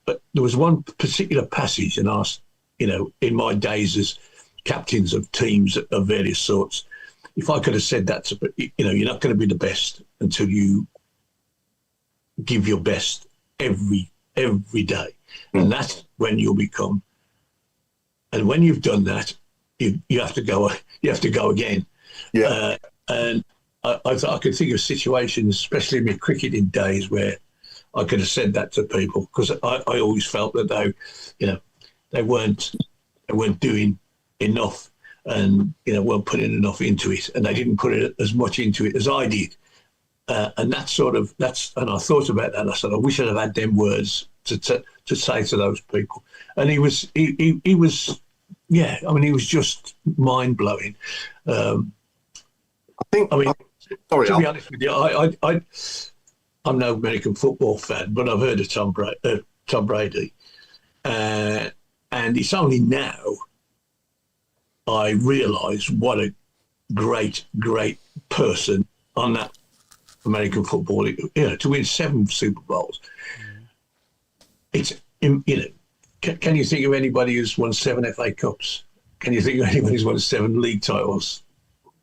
there was one particular passage, and asked, you know, in my days as captains of teams of various sorts, if I could have said that to, you know, you're not going to be the best until you give your best every day, and that's when you'll become. And when you've done that, you have to go. You have to go again. Yeah. And I thought I could think of situations, especially in my cricketing days, where I could have said that to people, because I always felt that they weren't doing enough, and weren't putting enough into it, and they didn't put it as much into it as I did. And and I thought about that. And I said, I wish I'd have had them words to say to those people. And he was just mind blowing. To be honest with you, I'm no American football fan, but I've heard of Tom Brady, and it's only now I realise what a great person on that American football, to win 7 Super Bowls. It's, can you think of anybody who's won 7 FA Cups? Can you think of anybody who's won 7 league titles?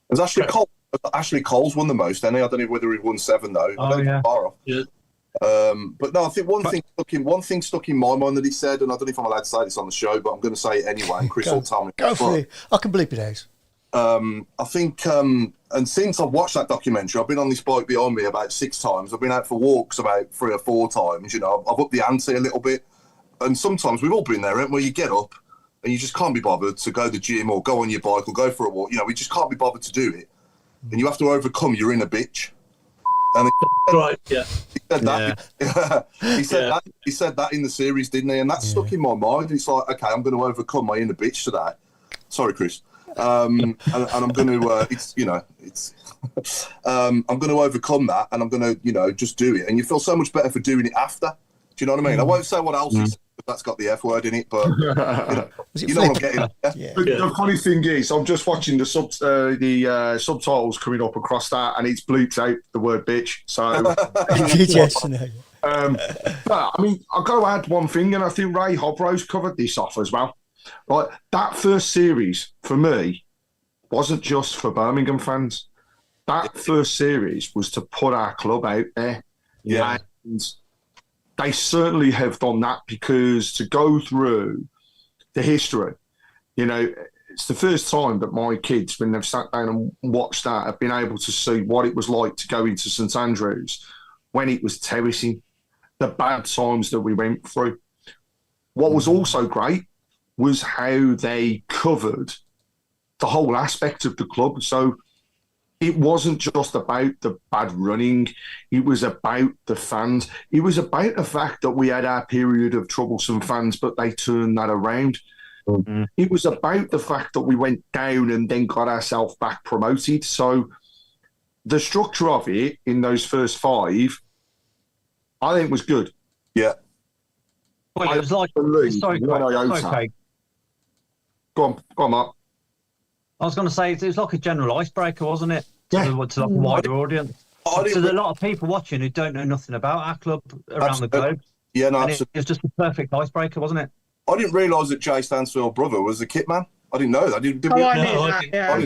There's Ashley Cole's won the most, and I don't know whether he won 7 though. I don't think far off. Yeah. But no, I think one thing stuck in my mind that he said, and I don't know if I'm allowed to say this on the show, but I'm going to say it anyway. And Chris will tell me. Go for it. I can bleep it out. I think, and since I've watched that documentary, I've been on this bike behind me about 6 times. I've been out for walks about 3 or 4 times. I've upped the ante a little bit, and sometimes we've all been there, where you get up and you just can't be bothered to go to the gym or go on your bike or go for a walk. We just can't be bothered to do it, and you have to overcome your inner bitch. And right, yeah. He said that. Yeah. He said that in the series, didn't he? And that stuck in my mind. It's like, okay, I'm going to overcome my inner bitch today. Sorry, Chris. And I'm going to, I'm going to overcome that, and I'm going to, just do it. And you feel so much better for doing it after. Do you know what I mean? I won't say what else he said, but that's got the F word in it. But you know what I'm getting at. Yeah. The funny thing is, I'm just watching the subtitles coming up across that, and it's bleeped out the word bitch. So, Yes, no. but I mean, I've got to add one thing, and I think Ray Hobro's covered this off as well. Like, that first series for me wasn't just for Birmingham fans. That first series was to put our club out there. Yeah. And they certainly have done that, because to go through the history, it's the first time that my kids, when they've sat down and watched that, have been able to see what it was like to go into St Andrews when it was terracing, the bad times that we went through. What was also great was how they covered the whole aspect of the club. So it wasn't just about the bad running. It was about the fans. It was about the fact that we had our period of troublesome fans, but they turned that around. Mm-hmm. It was about the fact that we went down and then got ourselves back promoted. So the structure of it in those first 5, I think, was good. Yeah. Well, it was like... Sorry. Go on, Mark. I was going to say, it was like a general icebreaker, wasn't it? Yeah. To like a wider audience. So there's a lot of people watching who don't know nothing about our club around the globe. Yeah, no, and it was just a perfect icebreaker, wasn't it? I didn't realise that Jay Stansfield's brother was the kit man. I didn't know that. I didn't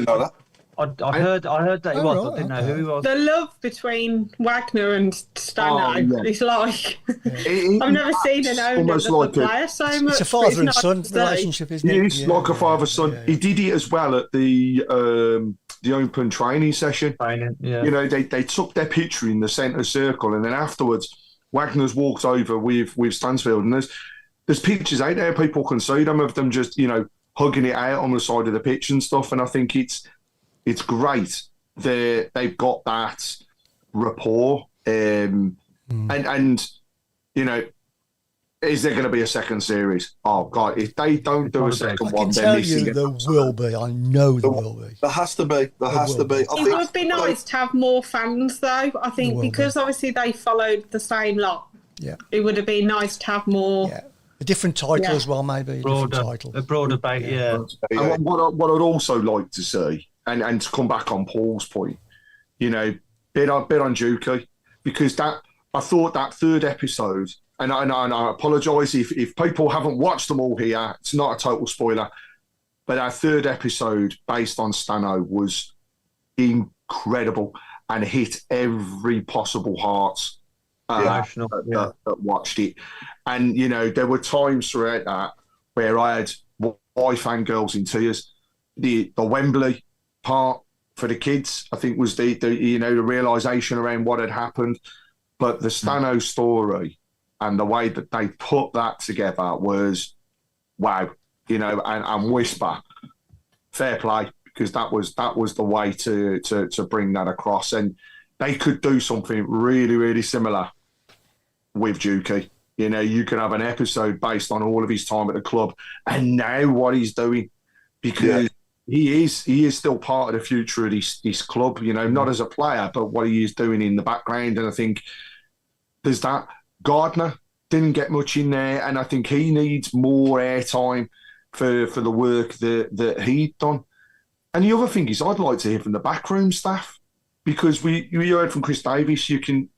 know that. I heard that he was. I didn't know who he was. The love between Wagner and Stano is like... I've never seen an owner of a player so much. It's a father and son relationship, isn't it? It's like a father-son. Yeah. He did it as well at the open training session. They took their picture in the centre circle, and then afterwards, Wagner's walked over with Stansfield, and there's pictures out there. People can see them of them just, hugging it out on the side of the pitch and stuff. And I think it's great that they've got that rapport. And is there going to be a second series? Oh, God, if they don't do a second one, they're missing it. There will be. I know there will be. There has to be. There has to be. It would be nice to have more fans, though. I think because obviously they followed the same lot. Yeah. It would have been nice to have more. Yeah. A different title as well, maybe. A broader bait, yeah. And what I'd also like to see, and to come back on Paul's point, bit on Juki, because I thought that third episode, and I apologise if people haven't watched them all here, it's not a total spoiler, but our third episode based on Stano was incredible and hit every possible heart that watched it. And, there were times throughout that where I had wife and girls in tears. The Wembley part for the kids, I think, was the realisation around what had happened. But the Stano story and the way that they put that together was, wow, and Whisper, fair play, because that was the way to bring that across. And they could do something really, really similar with Juki. You can have an episode based on all of his time at the club and now what he's doing, because he is still part of the future of this club, not as a player, but what he is doing in the background. And I think there's that. Gardner didn't get much in there, and I think he needs more airtime for the work that he'd done. And the other thing is, I'd like to hear from the backroom staff. because you heard from Chris Davies, you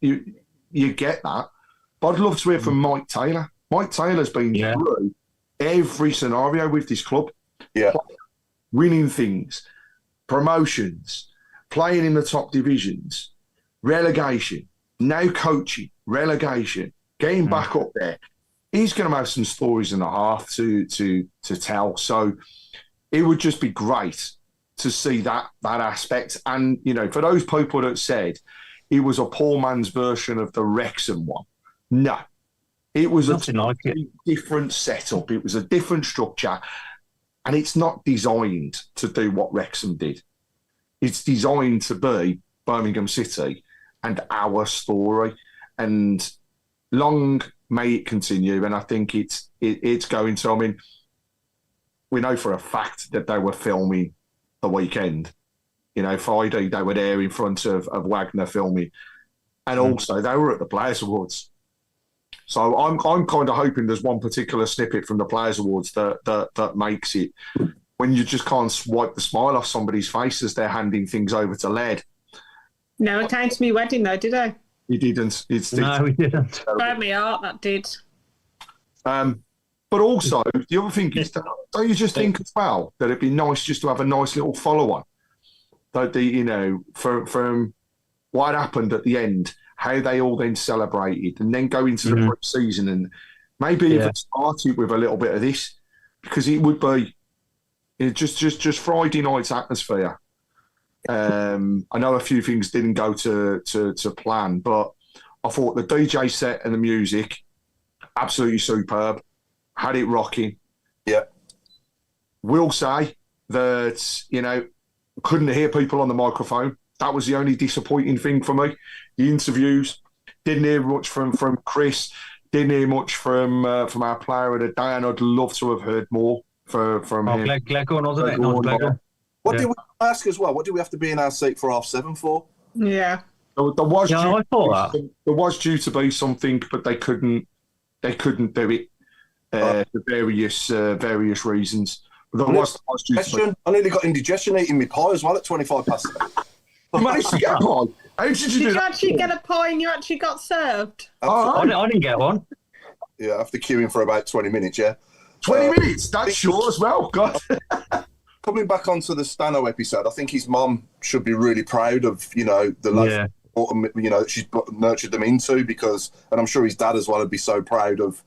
get that. But I'd love to hear from Mike Taylor. Mike Taylor's been through every scenario with this club. Yeah. Winning things, promotions, playing in the top divisions, relegation, now coaching, relegation, getting back up there. He's going to have some stories and a half to tell. So it would just be great to see that aspect. And, you know, for those people that said it was a poor man's version of the Wrexham one, no. It was a different setup. It was a different structure. And it's not designed to do what Wrexham did. It's designed to be Birmingham City and our story. And long may it continue. And I think it's going to. I mean, we know for a fact that they were filming the weekend. You know, Friday they were there in front of Wagner filming. And also they were at the Players' Awards. So I'm kind of hoping there's one particular snippet from the Players' Awards that makes it when you just can't swipe the smile off somebody's face as they're handing things over to Led. No, it came to me wedding though, did I? He didn't. No, he didn't. Broke me heart, that did. But also, the other thing is, don't you just think as well that it'd be nice just to have a nice little follow-on? That from what happened at the end, how they all then celebrated, and then go into the pre-season and maybe even start it with a little bit of this, because it would be just Friday night's atmosphere. I know a few things didn't go to plan, but I thought the DJ set and the music, absolutely superb. Had it rocking. Yeah. Will say that, you know, couldn't hear people on the microphone. That was the only disappointing thing for me. The interviews, didn't hear much from Chris, didn't hear much from our player of the day, and I'd love to have heard more from him. Glegorn, wasn't it? No, Glegorn. What did we ask as well? What do we have to be in our seat for 7:30 for? Yeah. There was I thought that. There was due to be something, but they couldn't do it for various reasons. But there was due to be. I nearly got indigestion eating my pie as well at 25 past. You managed to get a pie. How did you do Did you that? actually get a pie and you actually got served? I didn't get one. Yeah, after queuing for about 20 minutes, yeah. 20 minutes? That's short as well. God. Coming back onto the Stano episode, I think his mum should be really proud of, you know, the life, you know, that she's nurtured them into, because, and I'm sure his dad as well would be so proud of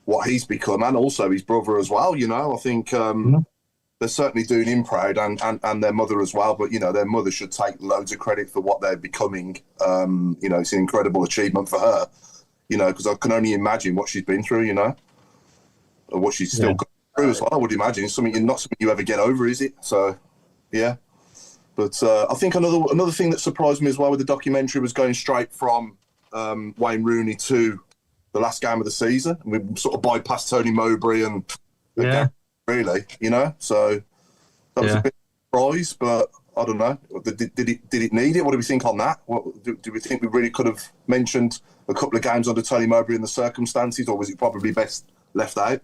what he's become, and also his brother as well, you know. I think they're certainly doing him proud, and their mother as well, but, you know, their mother should take loads of credit for what they're becoming. You know, it's an incredible achievement for her, you know, because I can only imagine what she's been through, you know, or what she's still got through as well, I would imagine. It's not something you ever get over, is it? So, yeah. But I think another thing that surprised me as well with the documentary was going straight from Wayne Rooney to the last game of the season. We sort of bypassed Tony Mowbray and really, you know. So that was a bit of a surprise, but I don't know. Did it need it? What do we think on that? Do we think we really could have mentioned a couple of games under Tony Mowbray in the circumstances, or was it probably best left out?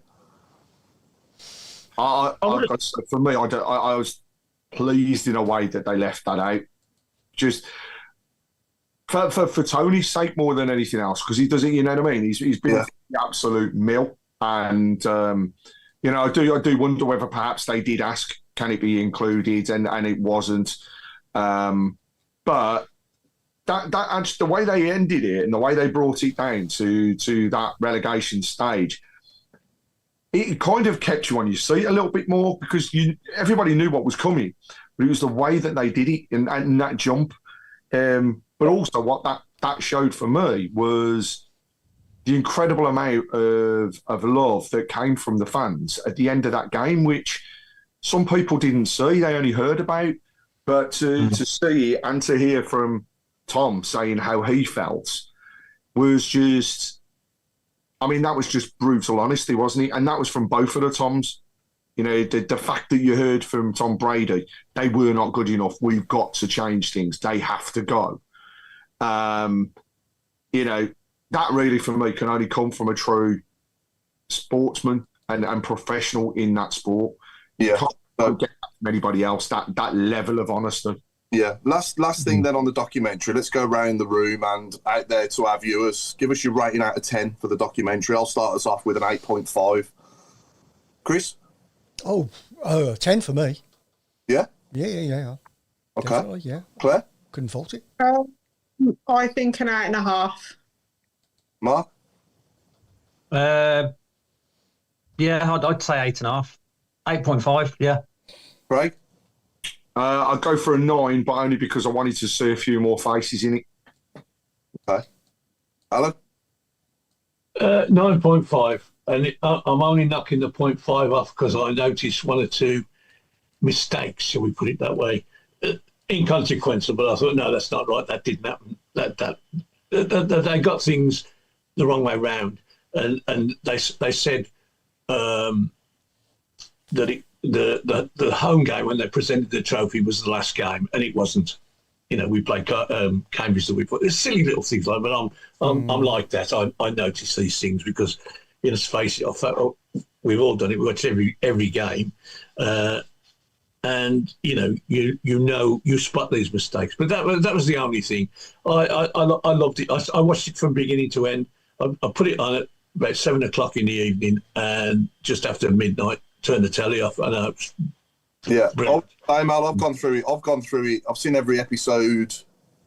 For me, I was pleased in a way that they left that out. Just for Tony's sake more than anything else, because he doesn't, you know what I mean? He's been the absolute mill, and you know, I do wonder whether perhaps they did ask, can it be included, and it wasn't. But that the way they ended it and the way they brought it down to that relegation stage, it kind of kept you on your seat a little bit more, because everybody knew what was coming, but it was the way that they did it and that jump. But also what that showed for me was the incredible amount of love that came from the fans at the end of that game, which some people didn't see, they only heard about. But to see it and to hear from Tom saying how he felt was just, I mean, that was just brutal honesty, wasn't it? And that was from both of the Toms. You know, the fact that you heard from Tom Brady, they were not good enough. We've got to change things. They have to go. You know, that really for me can only come from a true sportsman and professional in that sport. Yeah. You can't get that from anybody else, that level of honesty. Yeah. Last thing then on the documentary. Let's go around the room and out there to our viewers. Give us your rating out of 10 for the documentary. I'll start us off with an 8.5. Chris? 10 for me. Yeah? Yeah. Okay. Definitely, yeah. Claire? Couldn't fault it. I think an 8.5. Mark? Yeah, I'd say 8.5. 8.5, yeah. Craig? I'd go for a 9, but only because I wanted to see a few more faces in it. Okay. Alan? 9.5. And I'm only knocking the 0.5 off because I noticed one or two mistakes, shall we put it that way, inconsequential. But I thought, no, that's not right. That didn't happen. That they got things the wrong way round, and they said that the home game when they presented the trophy was the last game, and it wasn't. You know, we played Cambridge the week before. There's silly little things like, but I'm like that. I notice these things because, let's face it, I thought we've all done it. We watch every game, and you spot these mistakes. But that was the only thing. I loved it. I watched it from beginning to end. I put it on at about 7 o'clock in the evening, and just after midnight, turned the telly off. I know. Yeah, I've gone through it. I've seen every episode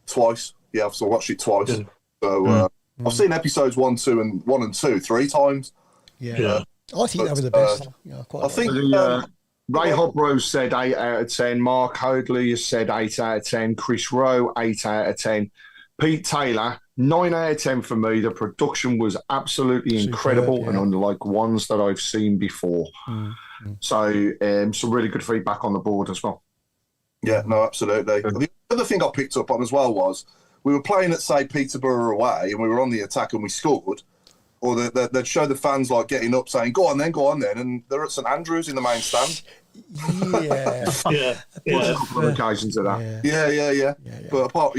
twice. Yeah, I've watched it twice. Yeah. So I've seen episodes 1 and 2 3 times. Yeah. I think they were the best. I think Ray Hobro said 8 out of 10. Mark Hoadley has said 8 out of 10. Chris Rowe, 8 out of 10. Pete Taylor, 9 out of 10 for me. The production was absolutely incredible and unlike ones that I've seen before. So some really good feedback on the board as well. Yeah, no, absolutely. The other thing I picked up on as well was we were playing at, say, Peterborough away and we were on the attack and we scored. Or they'd show the fans like getting up saying, go on then, and they're at St Andrews in the main stand. Yeah. A couple of occasions of that. Yeah. But apart,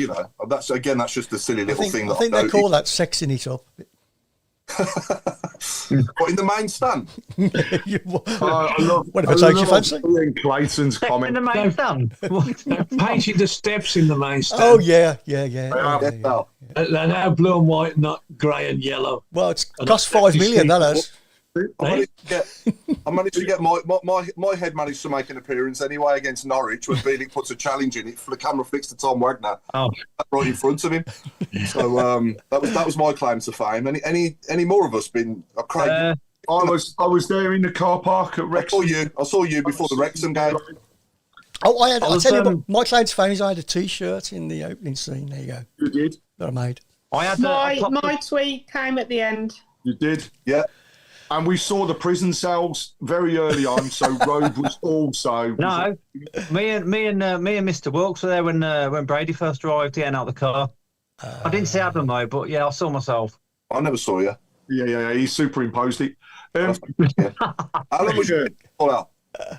that's just a silly little thing. I think they call that sexing it up. But in the main stand. I love what if it takes your fancy? Ian Clayton's comment. In the main stand. Painted the steps in the main stand. Oh, yeah. They're now blue and white, not grey and yellow. Well, it's cost $5 million, that has. I managed to get my head managed to make an appearance anyway against Norwich when Bielik puts a challenge in it. The camera flicks to Tom Wagner right in front of him. So that was my claim to fame. Any more of us been? Craig, I was there in the car park at Wrexham. I saw you before the Wrexham game. Oh, I'll tell you what, my claim to fame is I had a T-shirt in the opening scene. There you go. You did. That I made. I had My tweet came at the end. You did. Yeah. And we saw the prison cells very early on, so Road was also. No, me and Mr. Wilkes were there when Brady first arrived out of the car. I didn't see Adam though, but yeah, I saw myself. I never saw you. Yeah, he superimposed it. Alan, was you pull out?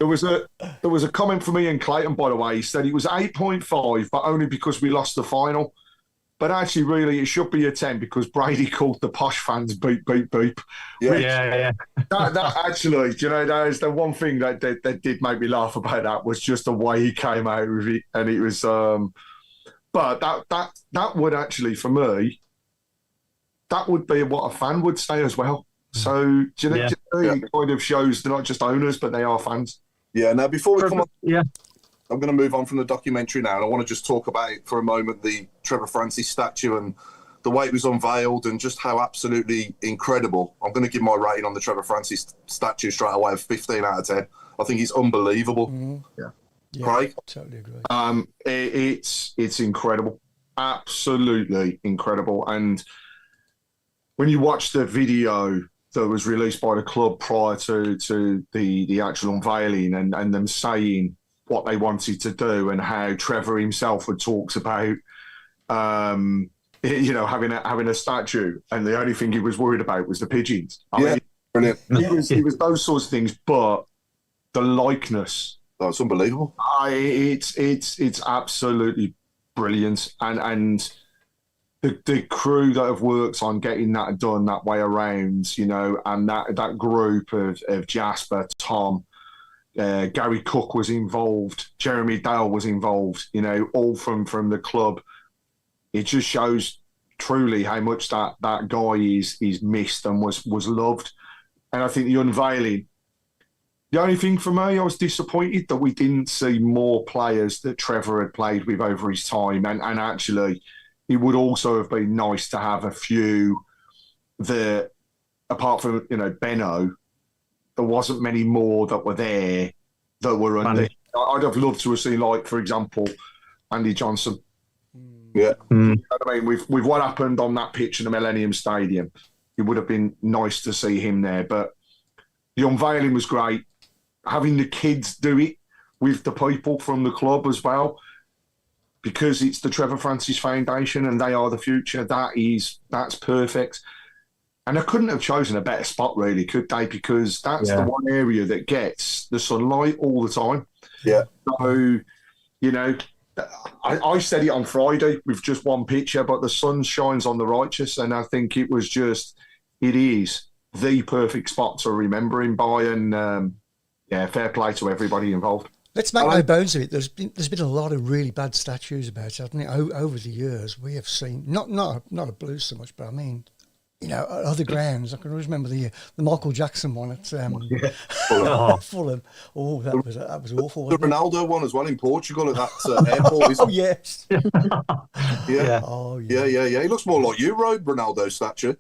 There was a comment from Ian Clayton, by the way. He said it was 8.5, but only because we lost the final. But actually, really, it should be a 10 because Brady called the posh fans beep, beep, beep. Yeah. That actually, that is the one thing that did make me laugh about that was just the way he came out with it. And it was, but that would actually, for me, that would be what a fan would say as well. So, it kind of shows they're not just owners, but they are fans. Yeah, now before we come on. Yeah. I'm going to move on from the documentary now, and I want to just talk about for a moment the Trevor Francis statue and the way it was unveiled and just how absolutely incredible. I'm going to give my rating on the Trevor Francis statue straight away of 15 out of 10. I think it's unbelievable. Yeah, Craig? Totally agree. It's incredible. Absolutely incredible. And when you watch the video that was released by the club prior to the actual unveiling and them saying what they wanted to do and how Trevor himself had talked about, having a statue, and the only thing he was worried about was the pigeons. I mean, brilliant. It was those sorts of things, but the likeness. Oh, it's unbelievable. It's absolutely brilliant, and the crew that have worked on getting that done that way around, and that group of Jasper, Tom, Gary Cook was involved, Jeremy Dale was involved, you know, all from the club. It just shows truly how much that guy is missed and was loved. And I think the unveiling, the only thing for me, I was disappointed that we didn't see more players that Trevor had played with over his time. And actually, it would also have been nice to have a few that, apart from, you know, Benno, there wasn't many more that were there that were under. I'd have loved to have seen, like, for example, Andy Johnson. Yeah. You know what I mean? With what happened on that pitch in the Millennium Stadium, it would have been nice to see him there. But the unveiling was great. Having the kids do it with the people from the club as well, because it's the Trevor Francis Foundation and they are the future. That's perfect. And I couldn't have chosen a better spot, really, could they? Because that's the one area that gets the sunlight all the time. Yeah. So, you know, I said it on Friday with just one picture, but the sun shines on the righteous. And I think it is the perfect spot to remember him by. And, fair play to everybody involved. Let's make no bones of it. There's been a lot of really bad statues about it, hasn't it? Over the years, we have seen not a Blues so much, but I mean, you know, at other grounds. I can always remember the Michael Jackson one at Fulham. Oh, that was awful. The Ronaldo one as well in Portugal at that airport. Oh yes. Yeah. Oh yeah. Yeah. He looks more like you, Ronaldo statue.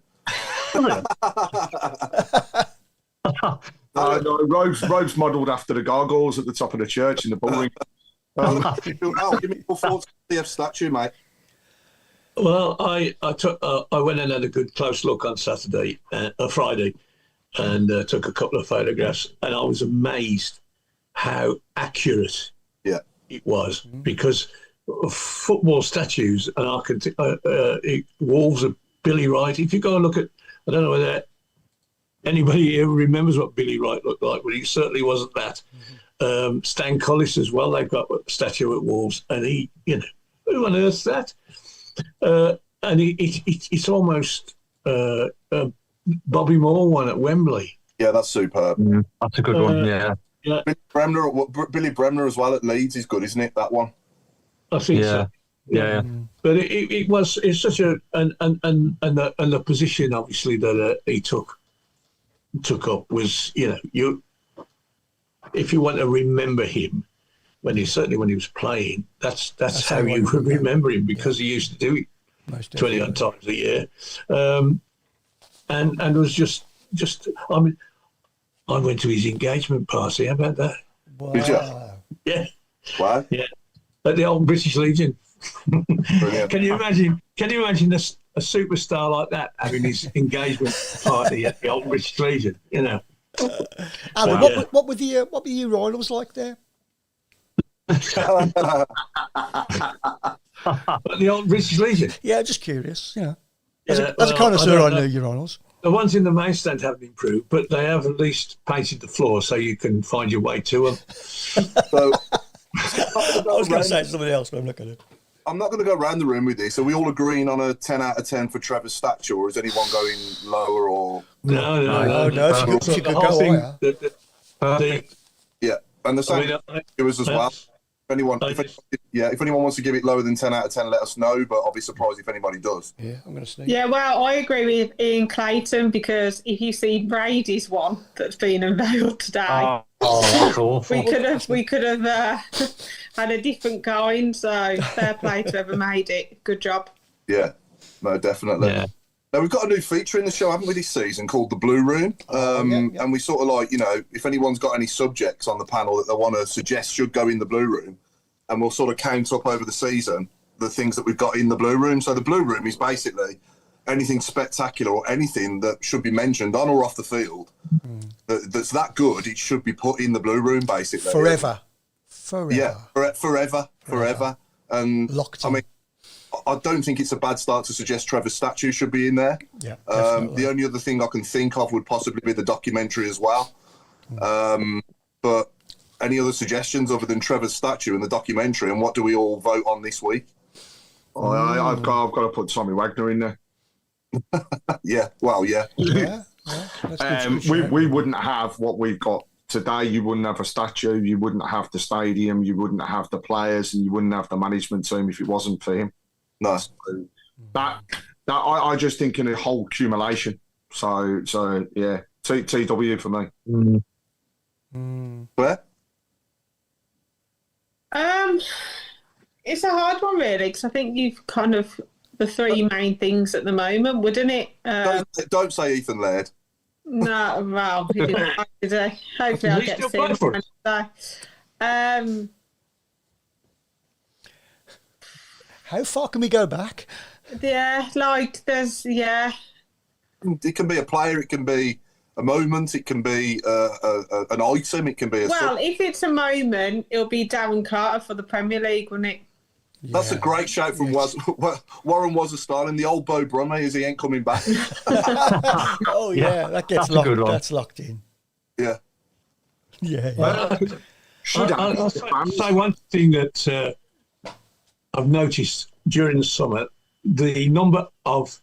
No, Robe's modelled after the gargoyles at the top of the church in the bullring. Give me your thoughts on the statue, mate. Well, I went and had a good close look on Friday, and took a couple of photographs, and I was amazed how accurate it was, because football statues and Wolves of Billy Wright. If you go and look at, I don't know whether anybody here remembers what Billy Wright looked like, but he certainly wasn't that. Stan Collis as well, they've got a statue at Wolves, and he, you know, who on earth's that? And it's almost Bobby Moore one at Wembley. Yeah, that's superb. That's a good one, yeah. Billy Bremner as well at Leeds is good, isn't it, that one? I think so. Yeah. But it's such a and the position obviously that he took up was, you know, if you want to remember him when he was playing, that's how you would remember him, because he used to do it 20 odd times a year, and was just I mean, I went to his engagement party. How about that? Wow. Did you? Yeah. Wow. Yeah. At the old British Legion. Can you imagine a superstar like that having his engagement party at the old British Legion? You know. Alan, what were the urinals like there? At the old British Legion. Yeah, just curious. You know, as a connoisseur, I know urinals. The ones in the main stand haven't improved, but they have at least painted the floor so you can find your way to them. So, I was going to say something else, but I'm not going to. I'm not going to go around the room with this. Are we all agreeing on a 10 out of 10 for Trevor's statue, or is anyone going lower? Or No. If you could go higher. Yeah, and the same viewers as well. If anyone wants to give it lower than 10 out of 10, let us know. But I'll be surprised if anybody does. Yeah, I'm going to sneak. Yeah, well, I agree with Ian Clayton, because if you see Brady's one that's been unveiled today, that's awful. we could have had a different going. So fair play to whoever made it. Good job. Yeah, no, definitely. Yeah. Now, we've got a new feature in the show, haven't we, this season, called the Blue Room. And we sort of like, you know, if anyone's got any subjects on the panel that they want to suggest should go in the Blue Room, and we'll sort of count up over the season the things that we've got in the Blue Room. So the Blue Room is basically anything spectacular or anything that should be mentioned on or off the field that's that good, it should be put in the Blue Room, basically. Forever. Yeah, forever. And locked in. I mean, I don't think it's a bad start to suggest Trevor's statue should be in there. Yeah, the only other thing I can think of would possibly be the documentary as well. But any other suggestions other than Trevor's statue and the documentary, and what do we all vote on this week? I've got to put Tommy Wagner in there. Yeah. Yeah. We wouldn't have what we've got today you wouldn't have a statue, you wouldn't have the stadium, you wouldn't have the players, and you wouldn't have the management team if it wasn't for him. No. So I just think in a whole accumulation. So yeah, TW for me. Where? It's a hard one, really, because I think you've kind of the three main things at the moment, wouldn't it? Don't say Ethan Laird. No, well, he didn't play today. Hopefully, I'll get to see him today. How far can we go back? Yeah, like there's It can be a player, it can be a moment, it can be an item, it can be a. Well, if it's a moment, it'll be Darren Carter for the Premier League, wouldn't it? That's a great shout from Warren Wasserstein, the old Bo Brummie as he ain't coming back. Oh yeah, that gets That's a good locked. one. That's locked in. Yeah. Yeah. I'll say one thing that I've noticed during the summer, the number of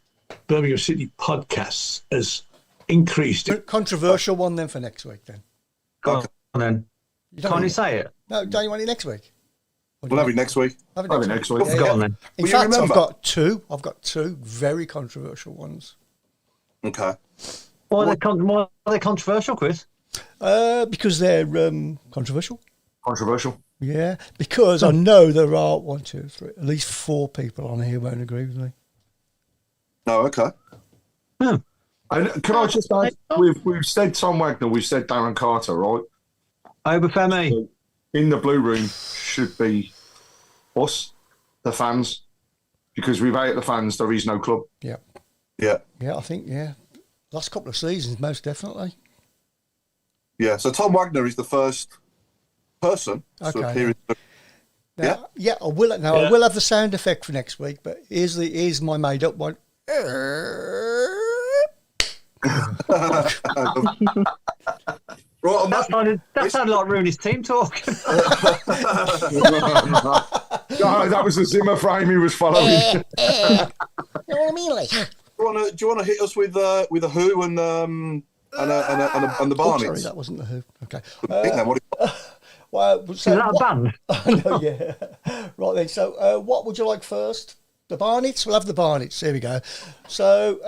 Birmingham City podcasts has increased. Controversial one then for next week then. Go on then. Can't you say it? No, don't you want it next week? We'll have it next week. Have it Have it next week. Yeah, Go on then. In Will you fact, remember? I've got two very controversial ones. Okay. Why are they controversial, Chris? Because they're controversial. Controversial. Yeah, because I know there are 1, 2, 3, at least 4 people on here who won't agree with me. No, okay. And can I just add, we've said Tom Wagner, we've said Darren Carter, right? Obafemi. In the blue room should be us, the fans, because without the fans, there is no club. Yeah. Yeah. Yeah, I think, last couple of seasons, most definitely. Yeah. So Tom Wagner is the first person to Okay. appear in the. I will have the sound effect for next week, but here's my made up one. Right, That sounded like Rooney's team talk. No, that was the Zimmer frame he was following. You know what I mean? Like, do you want to hit us with a Who and the Barnets? sorry, that wasn't the Who. Okay. What So Is that a band? no, yeah. Right then. So, what would you like first? The Barnets? We'll have the Barnets. There we go. So,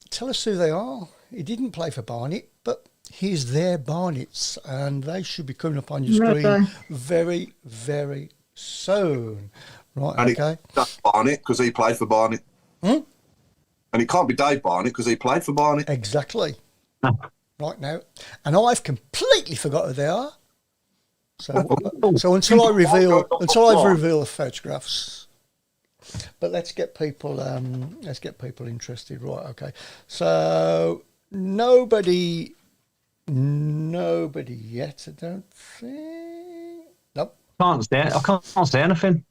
tell us who they are. He didn't play for Barnet, but here's their Barnets, and they should be coming up on your screen very, very soon. Right, and okay. That's Barnet because he played for Barnet. And it can't be Dave Barnett because he played for Barnet. Exactly. Right now. And I've completely forgot who they are. So until I've revealed the photographs. But let's get people interested. Right, okay. So nobody yet, I don't think. Nope. I can't see anything.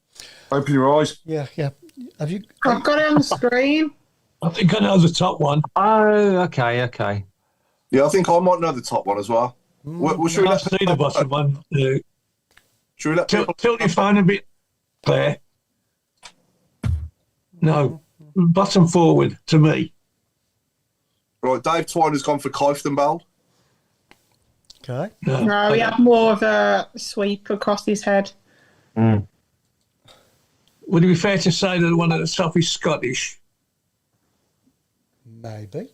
Open your eyes. Yeah. Have you I've got it on the screen. I think I know the top one. Oh, okay. Yeah, I think I might know the top one as well. Should we I let see the bottom one. should we let people... Tilt your phone a bit, Claire. No, bottom forward to me. Right, Dave Twiner's gone for Kieftenbeld. Okay. No, he had more of a sweep across his head. Would it be fair to say that one at the top is Scottish? Maybe.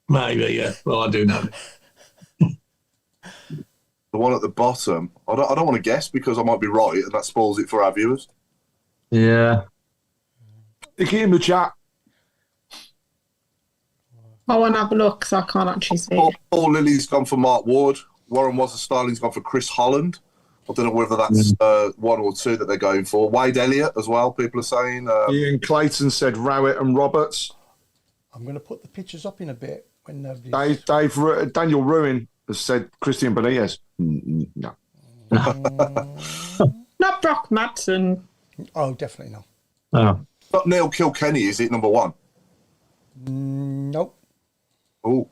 Maybe, yeah. Well, I do know. The one at the bottom. I don't want to guess because I might be right and that spoils it for our viewers. Yeah. Stick it in the chat. I want to have a look because I can't actually see it. Paul Lilly's gone for Mark Ward. Warren Wasserstein's gone for Chris Holland. I don't know whether that's one or two that they're going for. Wade Elliott as well, people are saying. Ian Clayton said Rowett and Roberts. I'm going to put the pictures up in a bit when nobody. Daniel Ruin has said Christian Benitez. No. Not Brock Madsen. Oh, definitely not. Oh. Not Neil Kilkenny, is it number one? Nope. Oh.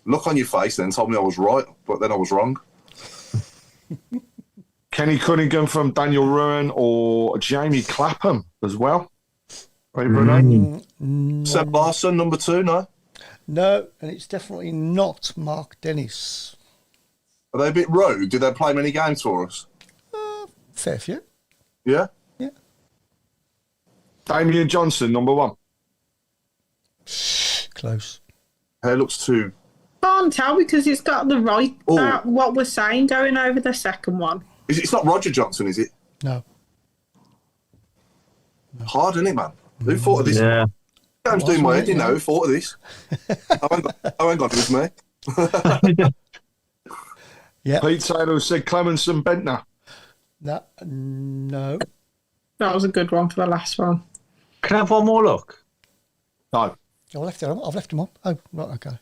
Look on your face then told me I was right, but then I was wrong. Kenny Cunningham from Daniel Ruin or Jamie Clapham as well. Seb Larson, number two, no? No, and it's definitely not Mark Dennis. Are they a bit rogue? Did they play many games for us? Fair few. Yeah. Yeah. Damian Johnson, number 1. Close. Hair looks too. Can't tell because it's got the right Oh. what we're saying going over the second one. It's not Roger Johnson, is it? No. Hard, isn't it, man? Who thought of this? Yeah. I'm doing my head, you know. Who thought of this? I ain't got it with me. Yeah. Pete Taylor said Clemenson Bentner. No. That was a good one for the last one. Can I have one more look? No. I've left them up. Oh, right, okay.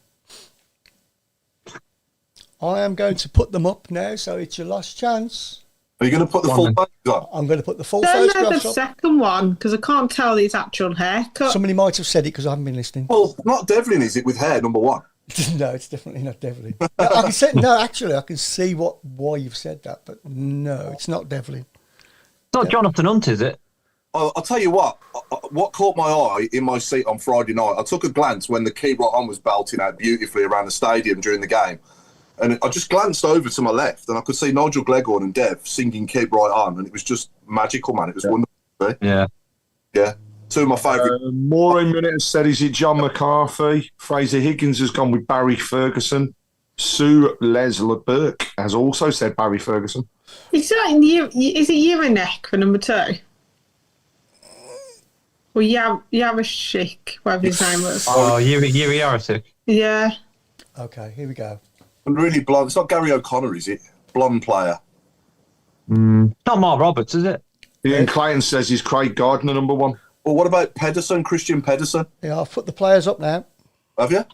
I am going to put them up now, so it's your last chance. Are you going to put the full photos on? I'm going to put the full Don't know the photographs up. second one because I can't tell his actual haircut. Somebody might have said it because I haven't been listening. Well, not Devlin, is it, with hair, number 1? No, it's definitely not Devlin. I can say, no, actually, I can see why you've said that, but no, it's not Devlin. It's not Jonathan Hunt, is it? I'll tell you what caught my eye in my seat on Friday night, I took a glance when the key right on was belting out beautifully around the stadium during the game. And I just glanced over to my left and I could see Nigel Gleghorn and Dev singing Keep Right On. And it was just magical, man. It was wonderful. Yeah. Yeah. Two of my favourite. Maureen Minute has said, is it John McCarthy? Fraser Higgins has gone with Barry Ferguson. Sue Leslie Burke has also said Barry Ferguson. Is it Urinek for number 2? Or Yarashik, whatever his name was. Oh, Yuri Yarasik. Yeah. Okay, here we go. And really blonde. It's not Gary O'Connor, is it? Blonde player. Not Mark Roberts, is it? Ian Clayton says he's Craig Gardner, number 1. Well, what about Pedersen, Christian Pedersen? Yeah, I've put the players up now. Have you?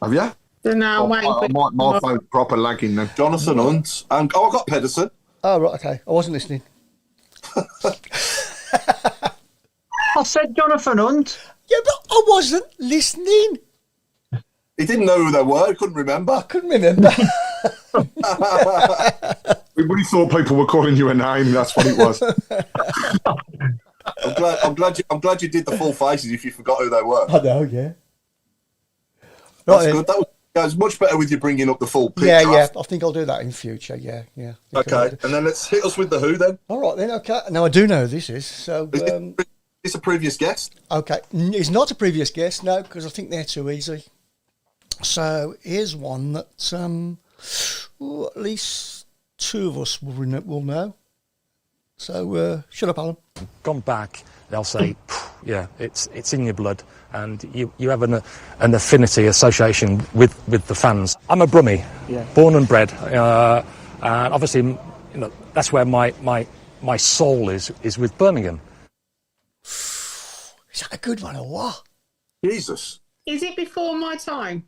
Have you? So now I'm waiting for My phone's proper lagging then. Jonathan Hunt. And I got Pedersen. Oh, right, okay. I wasn't listening. I said Jonathan Hunt. Yeah, but I wasn't listening. He didn't know who they were. He couldn't remember. I couldn't remember. We thought people were calling you a name. That's what it was. I'm glad you did the full faces if you forgot who they were. I know, yeah. That's Right, good. That was much better with you bringing up the full picture. yeah. I think I'll do that in future. Yeah. Okay, and then let's hit us with the who then. All right then. Okay. Now I do know who this is. So, Is this a previous guest? okay, it's not a previous guest, no, because I think they're too easy. So here's one that at least 2 of us will know. So shut up, Alan. Gone back, they'll say, yeah, it's in your blood, and you have an affinity, association with the fans. I'm a Brummie, born and bred, and obviously, that's where my soul is with Birmingham. Is that a good one or what? Jesus. Is it before my time?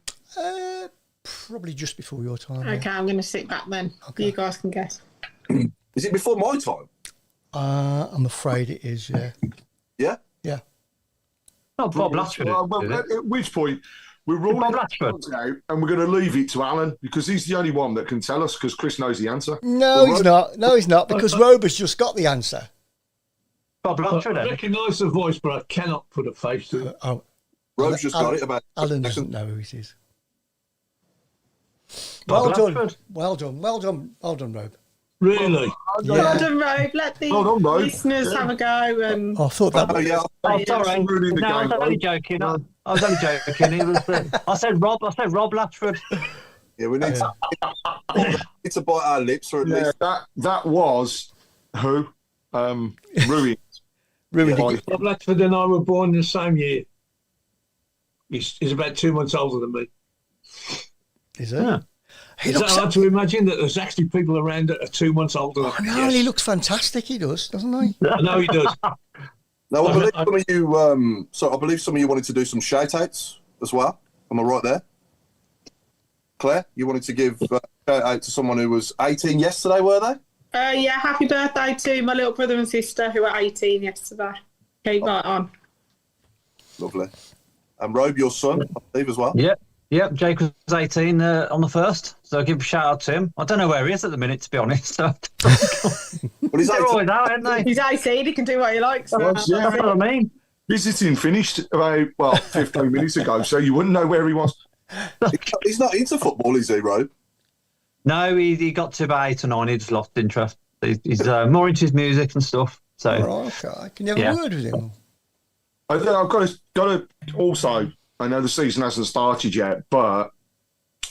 Probably just before your time. Okay, I'm going to sit back then. Okay. You guys can guess. Is it before my time? I'm afraid it is. Yeah. Yeah. Yeah. Not Bob Latchford. Well, at which point, we're ruling Bob out and we're going to leave it to Alan because he's the only one that can tell us because Chris knows the answer. No, he's not. No, he's not because Robert's just got the answer. Bob I Latchford. recognise the voice, but I cannot put a face to it. Oh, Robe's just got it about. Alan doesn't know who it is. Bob Well done. Latchford. Well done, Robe. Really? Well done, Robe. Let the Well done, Robe. listeners have a go. And I thought that. Oh yeah. Oh, sorry. Ruining the No, I game, was only Bob. joking. I was only joking. It was, I said Rob Latchford. Yeah, we need to bite our lips or at Yeah, least. that was who ruined. Ruined Yeah. it. Bob Latchford and I were born in the same year. He's about 2 months older than me. Is it? Yeah. He Is that looks. hard to imagine that there's actually people around that are 2 months older than I me? know, Yes. he looks fantastic. He does, doesn't he? I know he does. Now, I believe some of you. I believe some of you wanted to do some shout-outs as well. Am I right there? Claire, you wanted to give a shout-out to someone who was 18 yesterday, were they? yeah, happy birthday to my little brother and sister who were 18 yesterday. Keep right on. Lovely. And Robe, your son, I believe, as well. Yep. Jake was 18 on the 1st, so I'll give a shout out to him. I don't know where he is at the minute, to be honest. So. Well, he's They're 18. always out, aren't they? He's 18, he can do what he likes. Yeah. That's what I mean. Visiting finished about 15 minutes ago, so you wouldn't know where he was. He's not into football, is he, Ro? No, he got to about 8 or 9. He just lost interest. He's more into his music and stuff. So, Right, okay. Can you have a word with him? I've got to also, I know the season hasn't started yet, but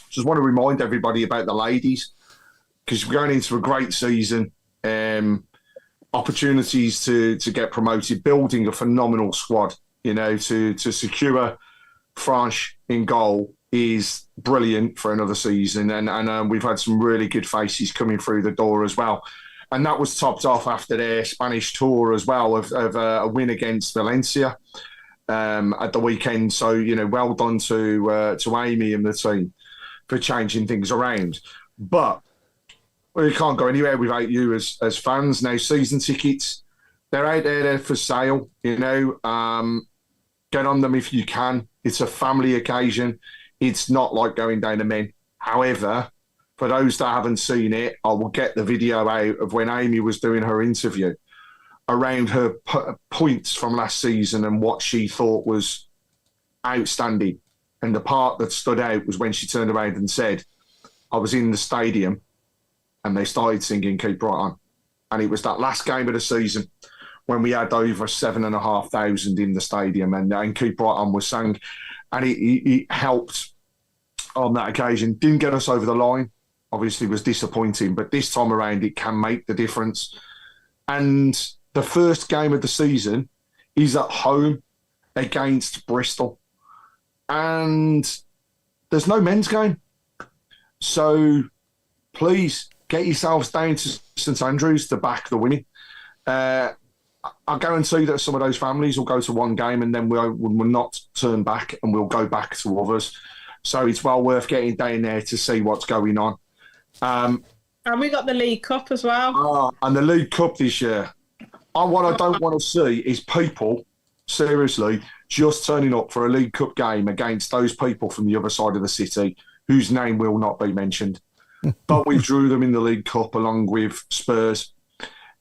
just want to remind everybody about the ladies, because we're going into a great season, opportunities to get promoted, building a phenomenal squad, to secure France in goal is brilliant for another season. And we've had some really good faces coming through the door as well. And that was topped off after their Spanish tour as well of a win against Valencia at the weekend. So, well done to Amy and the team for changing things around. But we can't go anywhere without you as fans. Now, season tickets, they're out there for sale, get on them if you can. It's a family occasion. It's not like going down to men. However, for those that haven't seen it, I will get the video out of when Amy was doing her interview around her points from last season and what she thought was outstanding. And the part that stood out was when she turned around and said, I was in the stadium and they started singing Keep Right On. And it was that last game of the season when we had over 7,500 in the stadium and Keep Right On was sang. And it helped on that occasion. Didn't get us over the line. Obviously was disappointing, but this time around it can make the difference. And the first game of the season is at home against Bristol. And there's no men's game. So please get yourselves down to St Andrews to back the women. I guarantee that some of those families will go to one game and then we'll not turn back and we'll go back to others. So it's well worth getting down there to see what's going on. And we got the League Cup as well. And the League Cup this year. What I don't want to see is people, seriously, just turning up for a League Cup game against those people from the other side of the city whose name will not be mentioned. But we drew them in the League Cup along with Spurs.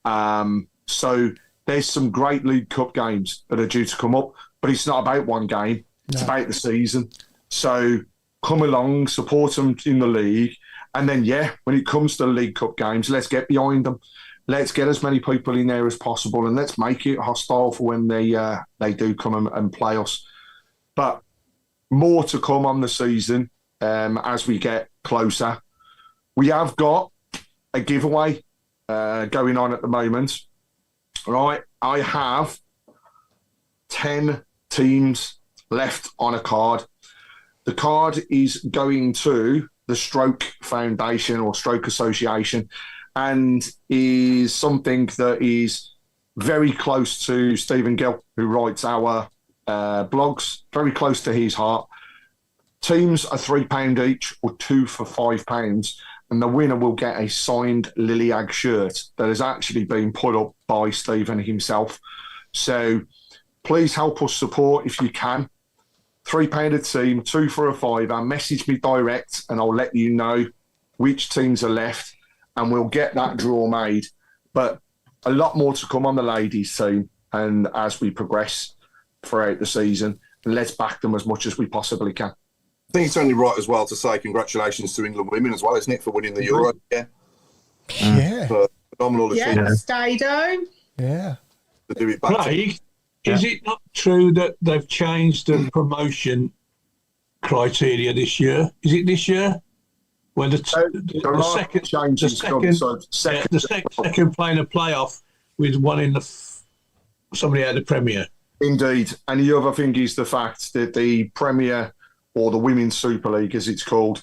So there's some great League Cup games that are due to come up, but it's not about one game. It's about the season. So come along, support them in the league. And then, when it comes to the League Cup games, let's get behind them. Let's get as many people in there as possible and let's make it hostile for when they do come and play us. But more to come on the season as we get closer. We have got a giveaway going on at the moment. Right, I have 10 teams left on a card. The card is going to the Stroke Foundation or Stroke Association and is something that is very close to Stephen Gill, who writes our blogs, very close to his heart. Teams are £3 each or 2 for £5, and the winner will get a signed Liliag shirt that has actually been put up by Stephen himself. So please help us support if you can. £3 a team, 2 for a £5. Message me direct and I'll let you know which teams are left and we'll get that draw made. But a lot more to come on the ladies team and as we progress throughout the season, and let's back them as much as we possibly can. I think it's only right as well to say congratulations to England women as well, isn't it, for winning the Euro? Yeah. Phenomenal achievement. Stado. Yeah. To do it back. Craig, is it not true that they've changed the promotion criteria this year? Is it this year? When the second playing a playoff with one in somebody out of the Premier. Indeed. And the other thing is the fact that the Premier or the Women's Super League, as it's called,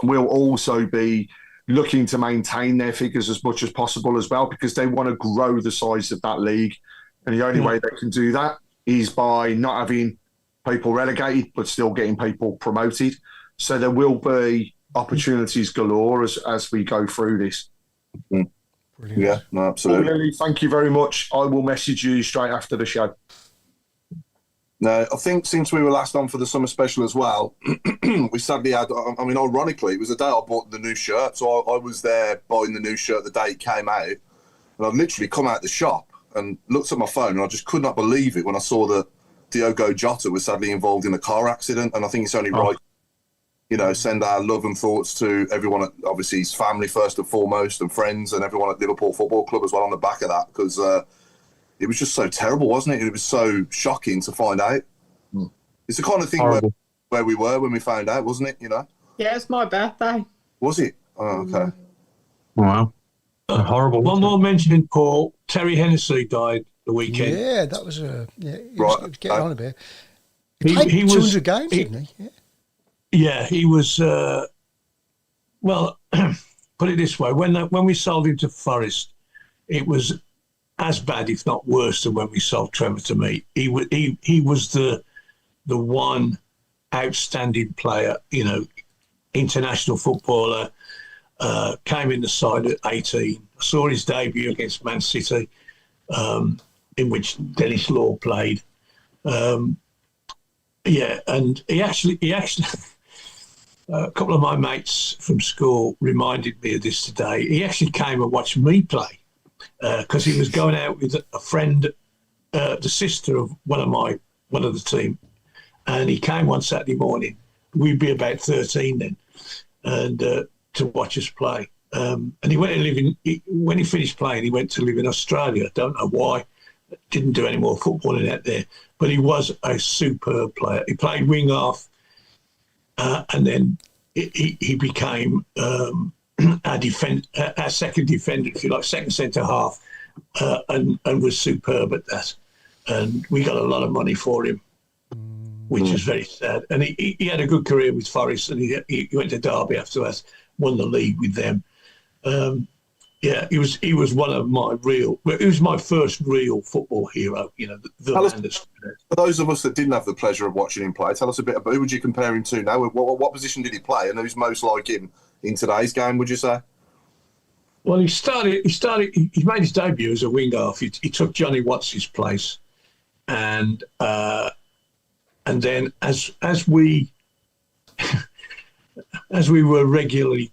will also be looking to maintain their figures as much as possible as well because they want to grow the size of that league. And the only way they can do that is by not having people relegated but still getting people promoted. So there will be opportunities galore as we go through this. Yeah, no, absolutely. Lily, thank you very much. I will message you straight after the show. No, I think since we were last on for the summer special as well, we sadly had, I mean, ironically, it was the day I bought the new shirt. So I was there buying the new shirt the day it came out. And I'd literally come out the shop and looked at my phone and I just could not believe it when I saw that Diogo Jota was sadly involved in a car accident. And I think it's only right you know, send our love and thoughts to everyone at, obviously, his family first and foremost, and friends, and everyone at Liverpool Football Club as well on the back of that, because it was just so terrible, wasn't it? It was so shocking to find out. It's the kind of thing where we were when we found out, wasn't it? You know? Yeah, it's my birthday. Was it? Oh, okay. Wow. Horrible. One more mentioning Paul. Terry Hennessey died the weekend. Yeah, that was a he Right. was getting on a bit. He Played was- 200 games, didn't he? Yeah. Yeah, he was. Well, put it this way: when we sold him to Forest, it was as bad, if not worse, than when we sold Trevor to me. He was the one outstanding player, you know, international footballer. Came in the side at 18. I saw his debut against Man City, in which Dennis Law played. Yeah, and he actually. A couple of my mates from school reminded me of this today. He actually came and watched me play because he was going out with a friend, the sister of one of the team, and he came one Saturday morning. We'd be about 13 then, and to watch us play. And he went to live when he finished playing, he went to live in Australia. Don't know why. Didn't do any more footballing out there, but he was a superb player. He played wing half. And then he became our second defender, if you like, second centre half, and was superb at that. And we got a lot of money for him, which is very sad. And he had a good career with Forest, and he went to Derby after that, won the league with them. Yeah, he was one of my he was my first real football hero, you know, the man that's... For those of us that didn't have the pleasure of watching him play, tell us a bit about who would you compare him to now? What position did he play, and who's most like him in today's game, would you say? Well, he made his debut as a wing half. He took Johnny Watts' place, and then as we were regularly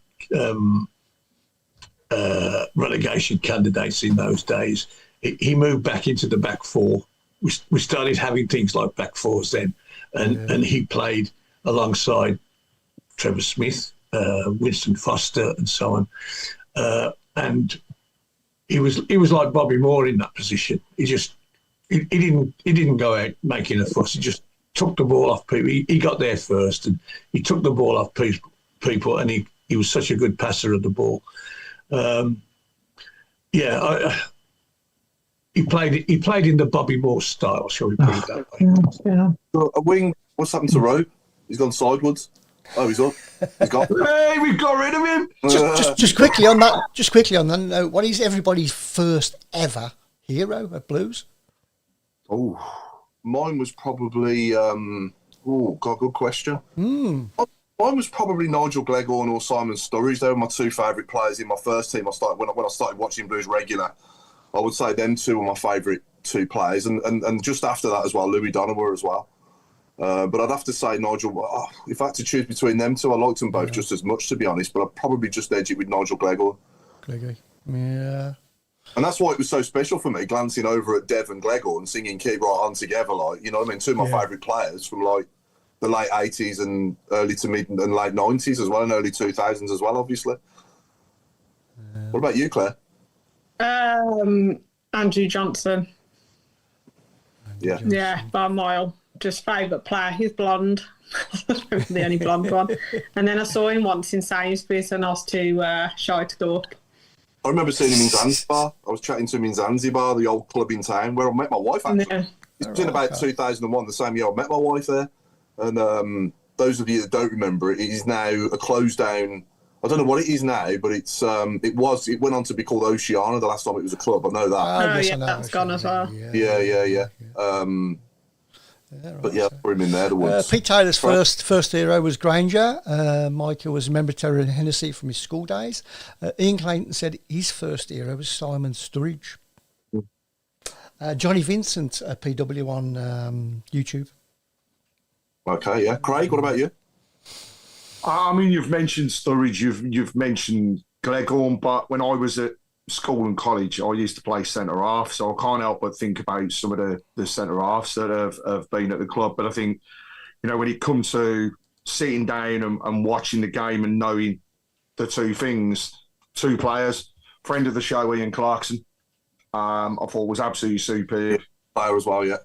relegation candidates in those days, he moved back into the back four. We started having things like back fours then, and he played alongside Trevor Smith, Winston Foster, and so on. And he was like Bobby Moore in that position. He didn't go out making a fuss. He just took the ball off people. He got there first, and he took the ball off people, and he was such a good passer of the ball. He played in the Bobby Moore style, shall we put it that way? Yeah. So a wing. What's happened to Rowe? He's gone sideways. Oh, he's up. He's got. Hey, we've got rid of him. Just quickly on that note, what is everybody's first ever hero at Blues? Oh, mine was probably. Good question. Mine was probably Nigel Gleghorn or Simon Sturridge. They were my two favourite players in my first team. When I started watching Blues regular, I would say them two were my favourite two players, and just after that as well, Louis Donowa as well. But I'd have to say Nigel. If I had to choose between them two, I liked them both just as much, to be honest. But I'd probably just edge it with Nigel Gleghorn. Yeah. And that's why it was so special for me, glancing over at Dev and Gleghorn singing Keep Right On Together, like, you know what I mean? Two of my favourite players from, like, the late 80s and early to mid and late 90s as well, and early 2000s as well, obviously. What about you, Claire? Andrew Johnson. Yeah, by a mile. Just favourite player. He's blonde. The only blonde one. And then I saw him once in Sainsbury's, and I was too shy to go up. I remember seeing him in Zanzibar. I was chatting to him in Zanzibar, the old club in town, where I met my wife, actually. Yeah. It was in about 2001, the same year I met my wife there. And those of you that don't remember it is now a closed down. I don't know what it is now, but it went on to be called Oceana the last time it was a club. I know that. Yes, I know. That's gone as well. Yeah. But yeah, I put him in there. Pete Taylor's first hero was Granger. Michael was a member of Terry and Hennessey from his school days. Ian Clayton said his first hero was Simon Sturridge. Johnny Vincent, PW on YouTube. Okay, yeah. Craig, what about you? I mean, you've mentioned Sturridge, you've mentioned Gleghorn, but when I was at school and college, I used to play centre half, so I can't help but think about some of the centre halves that have been at the club. But I think, you know, when it comes to sitting down and watching the game and knowing the two things, two players, friend of the show, Ian Clarkson, I thought was absolutely superb. Player as well, yeah.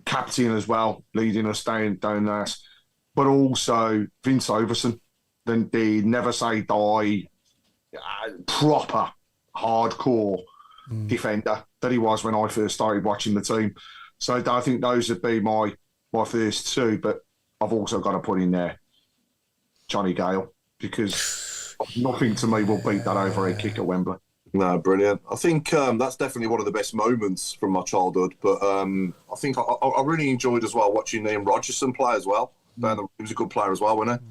Captain as well, leading us down there. But also Vince Overson, the never say die, proper hardcore defender that he was when I first started watching the team. So I think those would be my first two. But I've also got to put in there Johnny Gale, because nothing to me will beat that overhead kick at Wembley. No, brilliant. I think that's definitely one of the best moments from my childhood. But I think I really enjoyed as well watching Ian Rogerson play as well. He was a good player as well, wasn't he?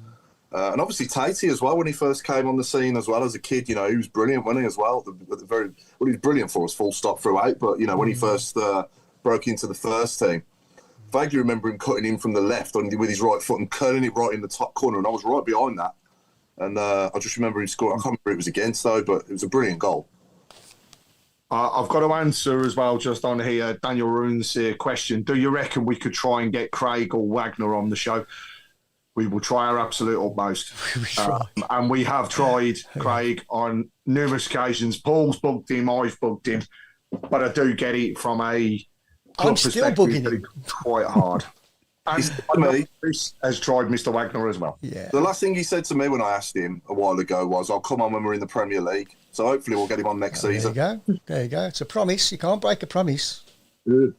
And obviously Tatey as well, when he first came on the scene as well as a kid, he was brilliant, wasn't he, as well? He was brilliant for us, full stop throughout. But, when he first broke into the first team, vaguely remember him cutting in from the left with his right foot and curling it right in the top corner. And I was right behind that. And I just remember him scoring. I can't remember who it was against, though, but it was a brilliant goal. I've got to answer as well, just on here, Daniel Roon's question. Do you reckon we could try and get Craig or Wagner on the show? We will try our absolute utmost. And we have tried Craig on numerous occasions. Paul's bugged him, I've bugged him. But I do get it from a club I'm still perspective bugging that him. it's quite hard. And Chris has tried Mr. Wagner as well. Yeah. The last thing he said to me when I asked him a while ago was, I'll come on when we're in the Premier League. So hopefully we'll get him on next season. There you go. It's a promise. You can't break a promise. So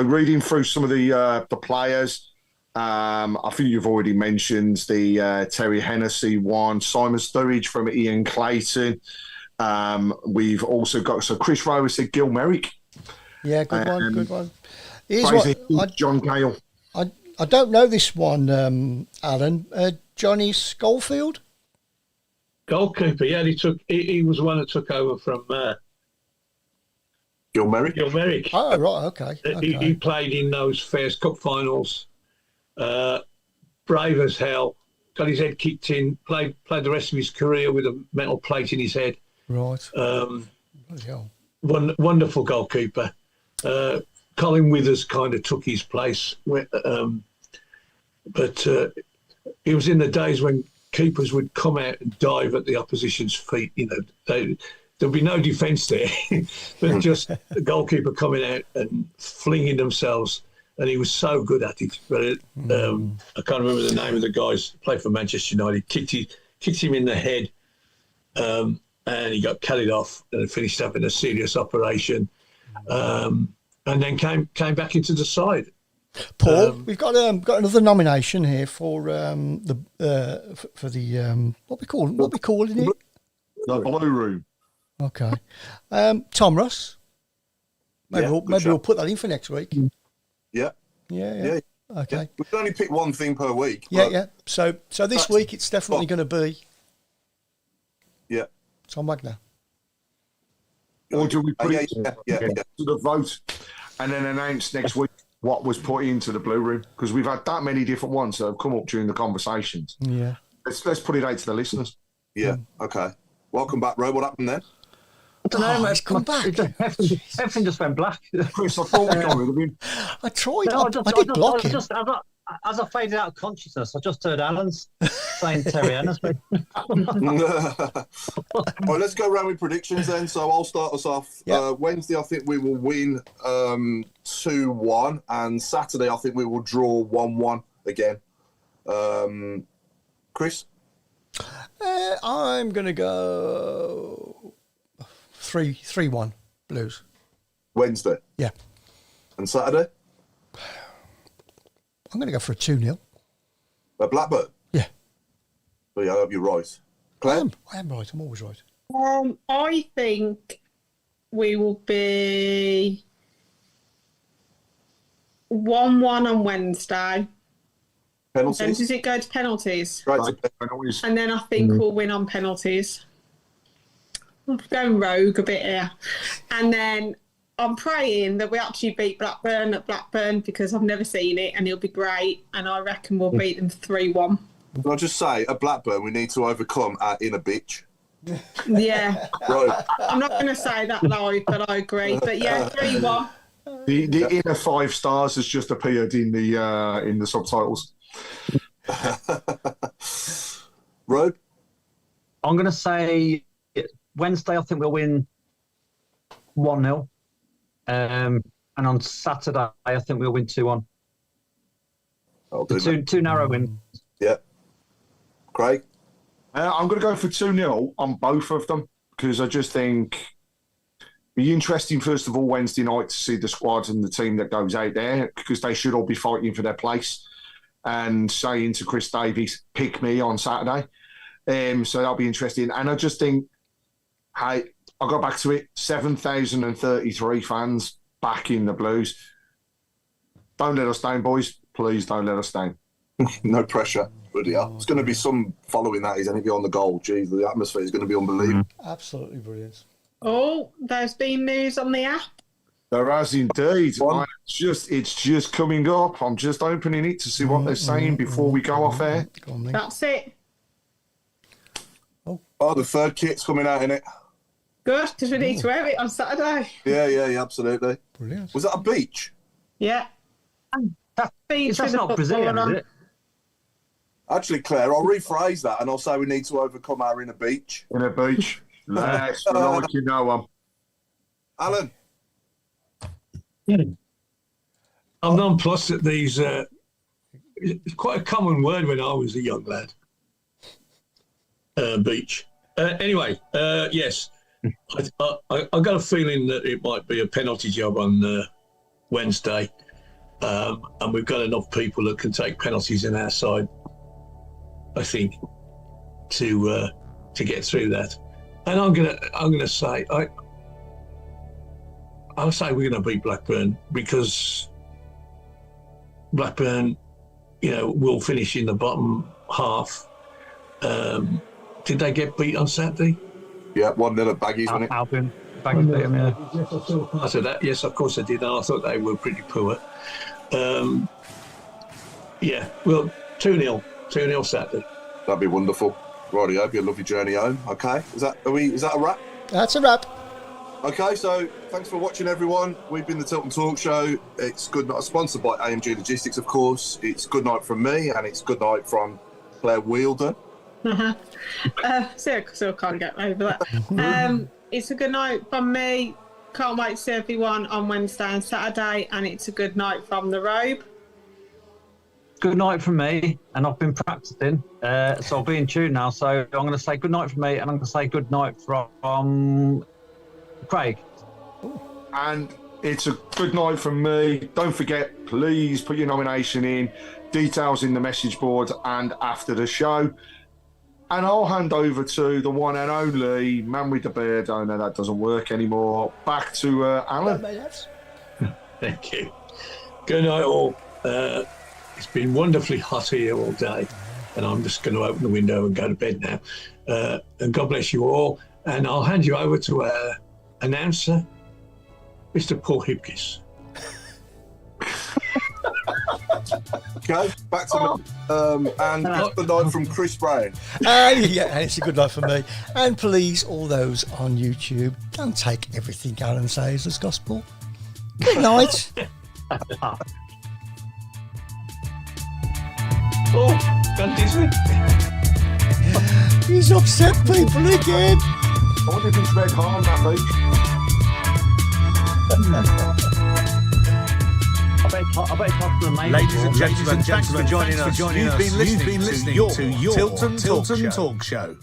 reading through some of the players, I think you've already mentioned the Terry Hennessey one, Simon Sturridge from Ian Clayton. We've also got, so Chris Rowe said Gil Merrick. Yeah, good one. Here's John Gale. I don't know this one, Alan. Johnny Schofield? Goalkeeper, yeah, he was the one that took over from Gil Merrick. Oh, right, okay. He played in those Fairs Cup finals. Brave as hell. Got his head kicked in. Played the rest of his career with a metal plate in his head. Right. Wonderful goalkeeper. Colin Withers kind of took his place. But it was in the days when keepers would come out and dive at the opposition's feet. There'd be no defence there, but just the goalkeeper coming out and flinging themselves. And he was so good at it. But I can't remember the name of the guys who played for Manchester United. Kicked him in the head, and he got carried off and finished up in a serious operation. And then came back into the side. Paul, we've got another nomination here for the what we calling it? The Blue Room. Okay, Tom Ross. Maybe we'll put that in for next week. Yeah. Okay. Yeah. We can only pick one thing per week. Yeah. So this week it's definitely going to be. Yeah. Tom Wagner. Or do we put it yeah. to the vote and then announce next week what was put into the Blue Room? Because we've had that many different ones that have come up during the conversations. Yeah. Let's put it out to the listeners. Yeah. Okay. Welcome back, Ro. What happened then? I don't know, mate. He's come back. Everything just went black. Chris, I thought we got rid of him. I tried. No, I did block him. As I faded out of consciousness, I just heard Alan's saying Terry Hennessey. Well, let's go around with predictions then. So I'll start us off. Yep. Wednesday, I think we will win 2-1. And Saturday, I think we will draw 1-1 again. Chris? I'm going to go 3-1 Blues. Wednesday? Yeah. And Saturday? I'm going to go for a 2-0. Blackburn? Yeah. Oh, yeah, I hope you're right. Claire? I am right. I'm always right. I think we will be 1-1 on Wednesday. Penalties? And does it go to penalties? Right. And then I think we'll win on penalties. I'm going rogue a bit here. And then I'm praying that we actually beat Blackburn at Blackburn because I've never seen it and it'll be great. And I reckon we'll beat them 3-1. Can I just say, at Blackburn, we need to overcome our inner bitch. Yeah. Right. I'm not going to say that live, but I agree. But yeah, 3-1. The inner 5 stars has just appeared in the subtitles. Road? I'm going to say Wednesday, I think we'll win 1-0. And on Saturday, I think we'll win 2-1. Two narrow wins. Yeah. Craig? I'm going to go for 2-0 on both of them because I just think it'll be interesting, first of all, Wednesday night to see the squad and the team that goes out there because they should all be fighting for their place and saying to Chris Davies, pick me on Saturday. So that'll be interesting. And I just think, hey, I'll go back to it, 7,033 fans back in the Blues. Don't let us down, boys. Please don't let us down. No pressure. Bloody hell. It's going to be some following that, isn't it, beyond the goal? Jeez, the atmosphere is going to be unbelievable. Absolutely brilliant. Oh, there's been news on the app. There has indeed. It's just coming up. I'm just opening it to see what they're saying before we go off air. That's it. Oh, the third kit's coming out, innit? Good, because we need to wear it on Saturday. Yeah, absolutely. Brilliant. Was that a beach? Yeah. That's not Brazilian, is it? Actually, Claire, I'll rephrase that and I'll say we need to overcome our inner beach. Inner beach. Let's like you know. Alan? I'm nonplussed at these. It's quite a common word when I was a young lad. Beach. Anyway, yes. I got a feeling that it might be a penalty job on Wednesday. And we've got enough people that can take penalties in our side, I think, to get through that. And I'm gonna say I'll say we're gonna beat Blackburn because Blackburn, will finish in the bottom half. Did they get beat on Saturday? Yeah, 1-0 at Baggies, wasn't it? Albion. Baggies beat them, yeah. I said that. Yes, of course I did. And I thought they were pretty poor. Yeah, well, 2-0 Saturday. That'd be wonderful. Righty, hope you have a lovely journey home. Okay, is that a wrap? That's a wrap. Okay, so thanks for watching, everyone. We've been the Tilton Talk Show. It's good night, sponsored by AMG Logistics, of course. It's good night from me, and it's good night from Claire Wielden. Still can't get over that. It's a good night from me. Can't wait to see everyone on Wednesday and Saturday, and it's a good night from the Robe. Good night from me, and I've been practicing, so I'll be in tune now. So I'm going to say good night from me, and I'm going to say good night from Craig. And it's a good night from me. Don't forget, please put your nomination in, details in the message board and after the show. And I'll hand over to the one and only man with the beard. Oh, no, that doesn't work anymore. Back to Alan. Thank you. Good night, all. It's been wonderfully hot here all day, and I'm just going to open the window and go to bed now. And God bless you all. And I'll hand you over to our announcer, Mr. Paul Hipkiss. Okay, back to me. And good night from Chris Brown. Yeah, and it's a good night for me. And please, all those on YouTube, don't take everything Alan says as gospel. Good night. Oh, gone Disney. He's upset people again. I wonder if it's red hot on that beach. I bet it's hot for the main. Ladies and gentlemen, thanks for joining us. You've been listening to your Tilton Talk Show.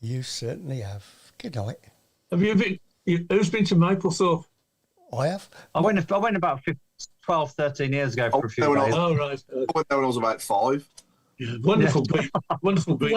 You certainly have. Good night. Have you been? Who's been to Maplethorpe? I have. I went about 12, 13 years ago for a few days. Oh, right. I went there when I was about 5. Yeah, wonderful beach. Wonderful beach.